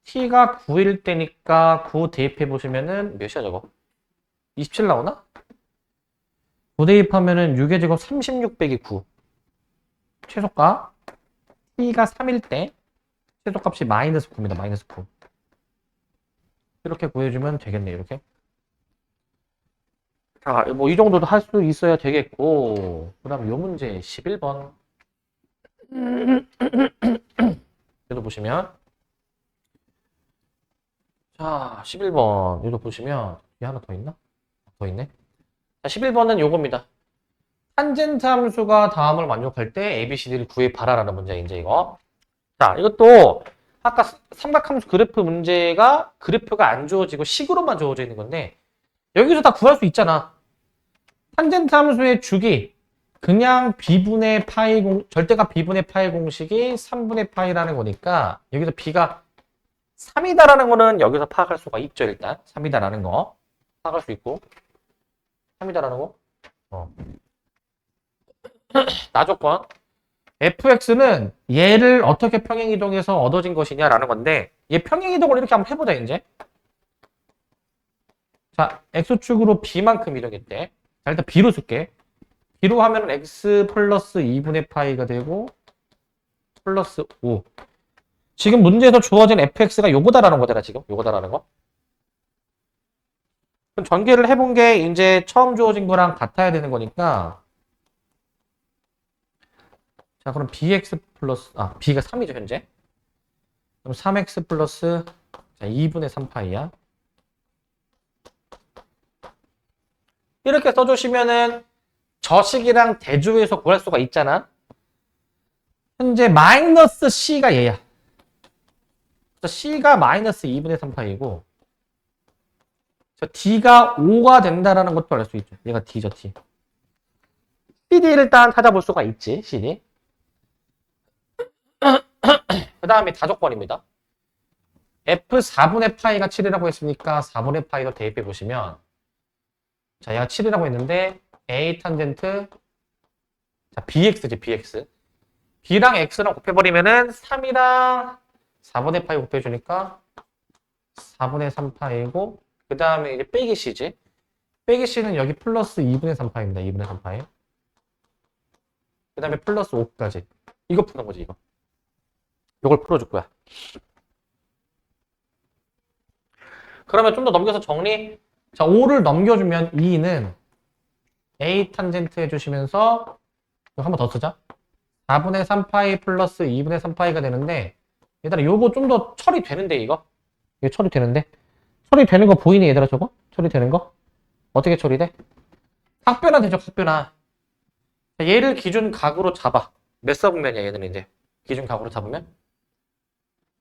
Speaker 1: t가 9일 때니까 9 대입해보시면은 몇이야 저거? 27 나오나? 9 대입하면은 6의 제곱 36 빼기 9. 최소값. t가 3일 때 최소값이 마이너스 9입니다. 마이너스 9. 이렇게 구해주면 되겠네요. 이렇게. 자, 뭐 이 정도도 할 수 있어야 되겠고, 그 다음에 요 문제 11번. 얘도 보시면, 자, 11번. 얘도 보시면, 얘 하나 더 있나? 더 있네. 자, 11번은 요겁니다. 탄젠트 함수가 다음을 만족할 때 ABCD를 구해봐라라는 문제, 이제 이거. 자, 이것도 아까 삼각함수 그래프 문제가 그래프가 안 주어지고 식으로만 주어져 있는 건데, 여기서 다 구할 수 있잖아. 탄젠트 함수의 주기, 그냥 b분의 파이 절대값 b분의 파이 공식이 3분의 파이라는 거니까 여기서 b가 3이다라는 거는 여기서 파악할 수가 있죠. 일단 3이다라는 거 파악할 수 있고, 3이다라는 거 나조건 fx는 얘를 어떻게 평행이동해서 얻어진 것이냐라는 건데, 얘 평행이동을 이렇게 한번 해보자. 이제 자, x축으로 b만큼 이동했대. 자, 일단 b로 쓸게. b로 하면 x 플러스 2분의 파이가 되고 플러스 5. 지금 문제에서 주어진 fx가 요거다라는 거잖아. 지금 요거다라는 거. 그럼 전개를 해본 게 이제 처음 주어진 거랑 같아야 되는 거니까, 자, 그럼 bx 플러스, b가 3이죠 현재. 그럼 3x 플러스, 자, 2분의 3파이야. 이렇게 써주시면은 저 식이랑 대조해서 구할 수가 있잖아. 현재 마이너스 c가 얘야. 그래서 c가 마이너스 2분의 3파이고, 저 d가 5가 된다라는 것도 알 수 있죠. 얘가 d죠, d. cd 일단 찾아볼 수가 있지, cd. 그 다음에 다조건입니다. f 4분의 파이가 7이라고 했으니까 4분의 파이도 대입해 보시면, 자, 얘가 7이라고 했는데 a 탄젠트, 자, bx지, bx. b랑 x랑 곱해버리면은 3이랑 4분의 파이 곱해주니까 4분의 3파이고 그 다음에 이제 빼기 c지. 빼기 c는 여기 플러스 2분의 3파입니다. 2분의 3파이. 그 다음에 플러스 5까지. 이거 푸는 거지, 이거. 이걸 풀어줄 거야. 그러면 좀 더 넘겨서 정리. 자, 5를 넘겨주면 2는 A 탄젠트 해주시면서 이거 한 번 더 쓰자. 4분의 3파이 플러스 2분의 3파이가 되는데 얘들아 요거 좀 더 처리되는데 이거? 이거 처리되는데? 처리되는 거 보이니 얘들아 저거? 처리되는 거? 어떻게 처리돼? 각변화 되죠, 각변화. 얘를 기준 각으로 잡아. 몇 사분면이야 얘는 이제 기준 각으로 잡으면?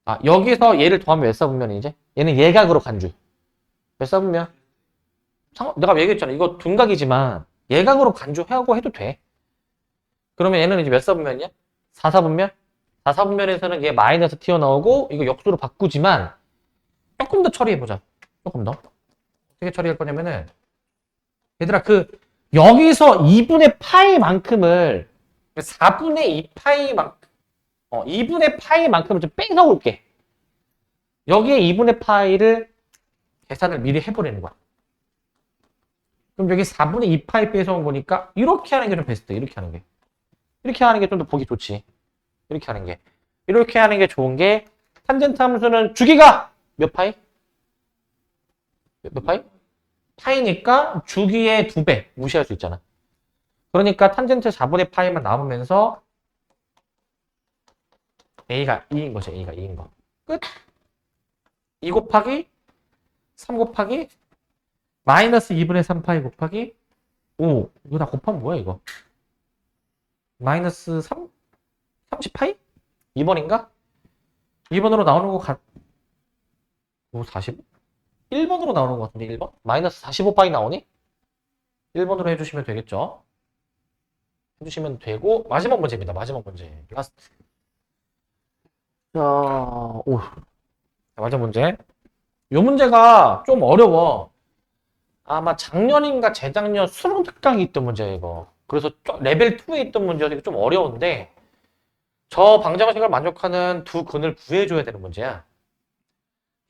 Speaker 1: 아, 여기서 얘를 더하면 몇 사분면이지? 얘는 예각으로 간주. 몇 사분면? 내가 얘기했잖아. 이거 둔각이지만 예각으로 간주하고 해도 돼. 그러면 얘는 이제 몇 사분면이야? 4사분면? 4사분면에서는 얘 마이너스 튀어나오고 이거 역수로 바꾸지만 조금 더 처리해보자. 조금 더. 어떻게 처리할 거냐면은 얘들아 여기서 2분의 파이만큼을 4분의 2파이만큼 2분의 파이만큼을 좀 빼서 올게. 여기에 2분의 파이를 계산을 미리 해버리는 거야. 그럼 여기 4분의 2파이 빼서 온 거니까 이렇게 하는 게 좀 베스트. 이렇게 하는 게. 이렇게 하는 게 좀 더 보기 좋지. 이렇게 하는 게. 이렇게 하는 게 좋은 게 탄젠트 함수는 주기가 몇 파이? 몇 파이? 파이니까 주기의 2배 무시할 수 있잖아. 그러니까 탄젠트 4분의 파이만 남으면서 A가 2인 거지. A가 2인 거. 끝. 2 곱하기 3 곱하기 마이너스 2분의 3파이 곱하기 5. 이거 다 곱하면 뭐야 이거? 마이너스 3? 30파이? 2번인가? 2번으로 나오는 거 오, 45? 1번으로 나오는 거 같은데 1번? 마이너스 45파이 나오니? 1번으로 해주시면 되겠죠? 해주시면 되고 마지막 문제입니다. 마지막 문제. 라스트. 자, 오. 마지막 문제. 요 문제가 좀 어려워. 아마 작년인가 재작년 수능 특강이 있던 문제야 이거. 그래서 레벨 2에 있던 문제여서 좀 어려운데 저 방정식을 만족하는 두 근을 구해줘야 되는 문제야.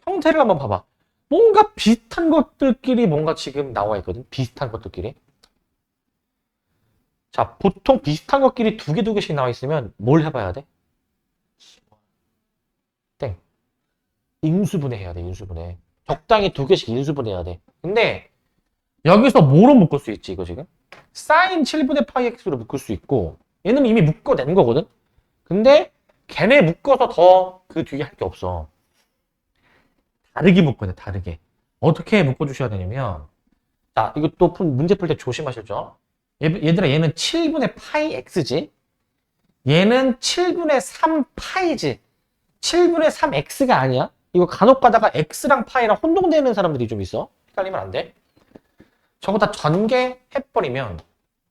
Speaker 1: 형태를 한번 봐봐. 뭔가 비슷한 것들끼리 뭔가 지금 나와 있거든. 비슷한 것들끼리. 자, 보통 비슷한 것끼리 두 개씩 나와 있으면 뭘 해봐야 돼? 땡. 인수분해해야 돼. 인수분해. 적당히 두 개씩 인수분해해야 돼. 근데 여기서 뭐로 묶을 수 있지 이거 지금? 사인 7분의 파이 x로 묶을 수 있고 얘는 이미 묶어낸 거거든? 근데 걔네 묶어서 더 그 뒤에 할 게 없어. 다르게 묶어야 돼. 다르게. 어떻게 묶어주셔야 되냐면 자, 이것도 문제 풀 때 조심하실죠? 얘들아 얘는 7분의 파이 x지? 얘는 7분의 3 파이지? 7분의 3 x가 아니야? 이거 간혹 가다가 x랑 파이랑 혼동되는 사람들이 좀 있어. 헷갈리면 안 돼. 저거 다 전개해버리면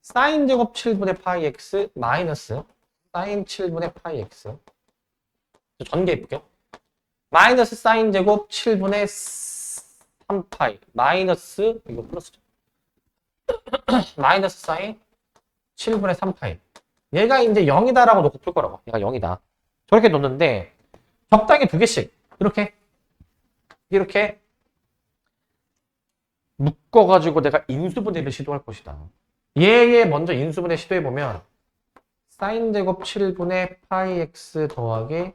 Speaker 1: 사인 제곱 7분의 파이 x 마이너스 사인 7분의 파이 x 전개해볼게요. 마이너스 사인 제곱 7분의 3파이 마이너스 이거 플러스죠. 마이너스 사인 7분의 3파이 얘가 이제 0이다라고 놓고 풀 거라고. 얘가 0이다. 저렇게 놓는데 적당히 두 개씩 이렇게 묶어가지고 내가 인수분해를 시도할 것이다. 얘 먼저 인수분해 시도해보면 사인 제곱 7분의 파이 x 더하기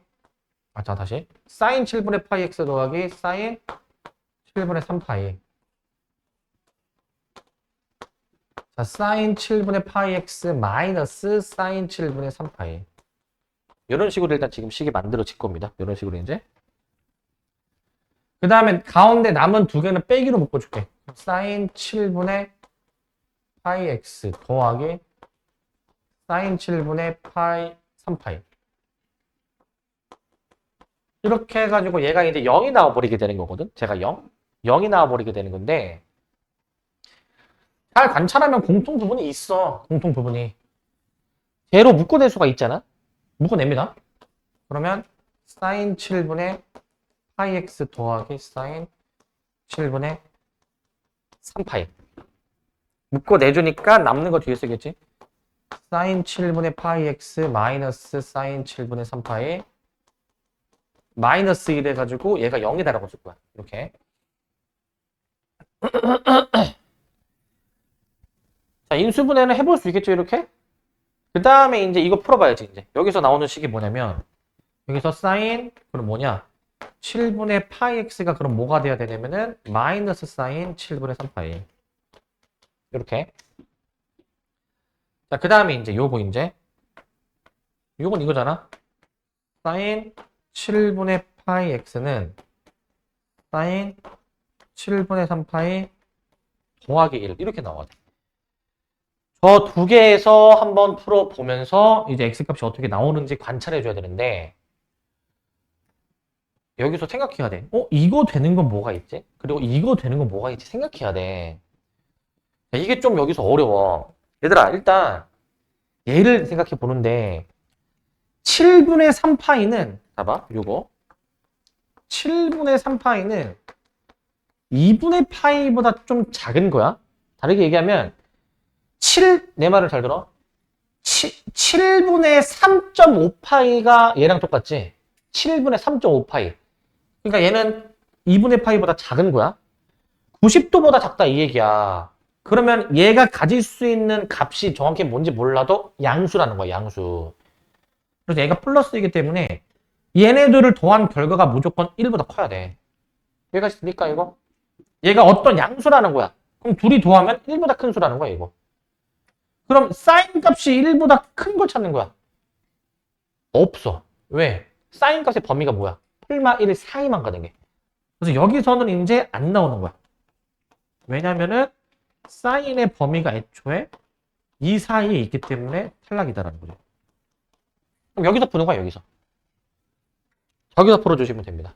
Speaker 1: 자 다시 사인 7분의 파이 x 더하기 사인 7분의 3파이 자 사인 7분의 파이 x 마이너스 사인 7분의 3파이 이런 식으로 일단 지금 식이 만들어질 겁니다. 이런 식으로 이제 그 다음에 가운데 남은 두 개는 빼기로 묶어줄게. 사인 7분의 파이 x 더하기 사인 7분의 파이 3파이 이렇게 해가지고 얘가 이제 0이 나와버리게 되는 거거든. 제가 0이 나와버리게 되는 건데 잘 관찰하면 공통 부분이 있어. 공통 부분이 제로 묶어낼 수가 있잖아. 묶어냅니다. 그러면 사인 7분의 파이 x 더하기 사인 7분의 3파이 묶어내주니까 남는 거 뒤에 쓰겠지. 사인 7분의 파이 x 마이너스 사인 7분의 3파이 마이너스 1 해가지고 얘가 0이다라고 쓸 거야. 이렇게. 자, 인수분해는 해볼 수 있겠죠, 이렇게? 그 다음에 이제 이거 풀어봐야지, 이제. 여기서 나오는 식이 뭐냐면, 여기서 사인, 그럼 뭐냐? 7분의 파이 x가 그럼 뭐가 돼야 되냐면은, 마이너스 사인 7분의 3파이. 이렇게. 자, 그 다음에 이제 요거 이제. 요건 이거잖아. 사인 7분의 파이 x는 사인 7분의 3파이 더하기 1. 이렇게 나와야 돼. 저 두 개에서 한번 풀어보면서 이제 x값이 어떻게 나오는지 관찰해줘야 되는데 여기서 생각해야 돼. 이거 되는 건 뭐가 있지? 그리고 이거 되는 건 뭐가 있지? 생각해야 돼. 이게 좀 여기서 어려워. 얘들아, 일단 얘를 생각해 보는데 7분의 3파이는 봐봐, 요거 7분의 3파이는 2분의 파이보다 좀 작은 거야. 다르게 얘기하면 내 말을 잘 들어. 7분의 3.5파이가 얘랑 똑같지? 7분의 3.5파이. 그러니까 얘는 2분의 파이보다 작은 거야. 90도보다 작다 이 얘기야. 그러면 얘가 가질 수 있는 값이 정확히 뭔지 몰라도 양수라는 거야, 양수. 그래서 얘가 플러스이기 때문에 얘네들을 더한 결과가 무조건 1보다 커야 돼. 얘가 있으니까 이거. 얘가 어떤 양수라는 거야. 그럼 둘이 더하면 1보다 큰 수라는 거야, 이거. 그럼 사인 값이 1보다 큰 걸 찾는 거야. 없어. 왜? 사인 값의 범위가 뭐야? 풀마 1 사이만 가는 게. 그래서 여기서는 이제 안 나오는 거야. 왜냐면은 사인의 범위가 애초에 이 사이에 있기 때문에 탈락이다라는 거죠. 그럼 여기서 푸는 거야, 여기서. 여기서 풀어주시면 됩니다.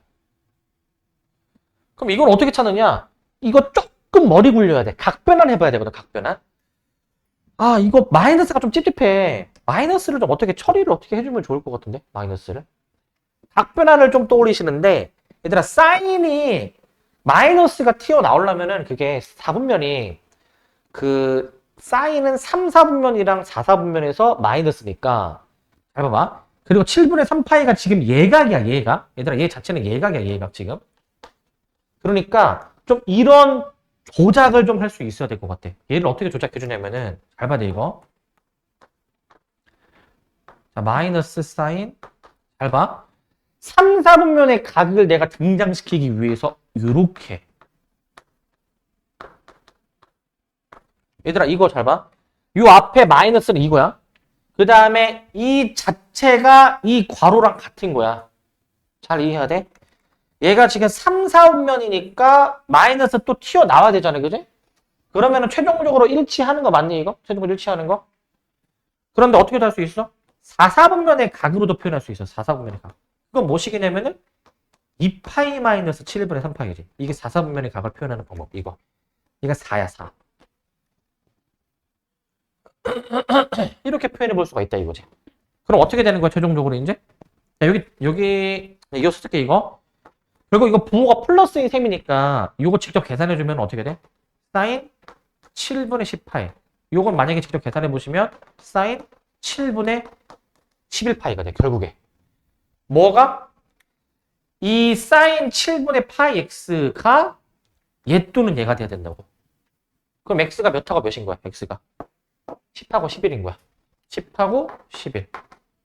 Speaker 1: 그럼 이걸 어떻게 찾느냐? 이거 조금 머리 굴려야 돼. 각변환 해봐야 되거든, 각변환. 아, 이거 마이너스가 좀 찝찝해. 마이너스를 좀 처리를 어떻게 해주면 좋을 것 같은데? 마이너스를. 각변환을 좀 떠올리시는데, 얘들아, 사인이 마이너스가 튀어나오려면은 그게 4분면이 사인은 3, 4분면이랑 4, 4분면에서 마이너스니까. 잘 봐봐. 그리고 7분의 3파이가 지금 예각이야, 예각. 얘들아, 얘 자체는 예각이야, 예각 지금. 그러니까 좀 이런 조작을 좀 할 수 있어야 될 것 같아. 얘를 어떻게 조작해 주냐면은 잘 봐야 돼, 이거. 자, 마이너스 사인. 잘 봐. 3, 4분면의 각을 내가 등장시키기 위해서 요렇게. 얘들아, 이거 잘 봐. 요 앞에 마이너스는 이거야. 그 다음에 이 자체가 이 괄호랑 같은 거야. 잘 이해해야 돼? 얘가 지금 3, 4분면이니까 마이너스 또 튀어나와야 되잖아, 그지? 그러면은 최종적으로 일치하는 거 맞니, 이거? 최종적으로 일치하는 거? 그런데 어떻게 할 수 있어? 4, 4분면의 각으로도 표현할 수 있어, 4, 4분면의 각. 그건 뭐식이냐면은 2파이 마이너스 7분의 3파이지. 이게 4, 4분면의 각을 표현하는 방법, 이거. 이거 4야, 4. 이렇게 표현해 볼 수가 있다, 이거지. 그럼 어떻게 되는 거야, 최종적으로 이제? 자, 이거 쓸게, 이거. 그리고 이거 부호가 플러스인 셈이니까 이거 직접 계산해주면 어떻게 돼? 사인 7분의 10파이. 이건 만약에 직접 계산해보시면 사인 7분의 11파이가 돼, 결국에. 뭐가? 이 사인 7분의 파이 x가 얘 또는 얘가 돼야 된다고. 그럼 x가 몇하고 몇인 거야, x가? 10하고 11인 거야. 10하고 11.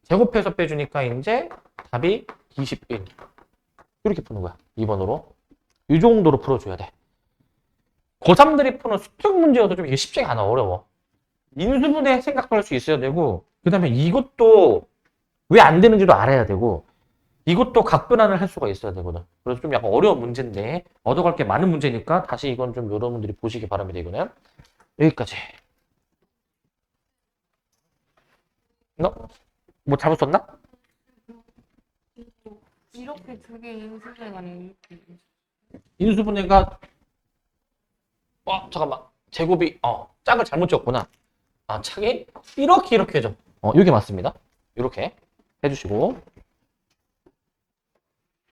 Speaker 1: 제곱해서 빼주니까 이제 답이 21. 이렇게 푸는 거야. 2번으로. 이 정도로 풀어줘야 돼. 고3들이 푸는 수특 문제여서 좀 이게 쉽지가 않아. 어려워. 인수분해 생각할 수 있어야 되고, 그 다음에 이것도 왜 안 되는지도 알아야 되고, 이것도 각변환을 할 수가 있어야 되거든. 그래서 좀 약간 어려운 문제인데, 얻어갈 게 많은 문제니까 다시 이건 좀 여러분들이 보시기 바랍니다. 이거는. 여기까지. 너? 뭐 잘못 썼나?
Speaker 4: 이렇게 두 개 인수분해가 아니고
Speaker 1: 인수분해가 잠깐만. 제곱이 짝을 잘못 지었구나. 짝이 이렇게 해줘. 이게 맞습니다. 이렇게 해주시고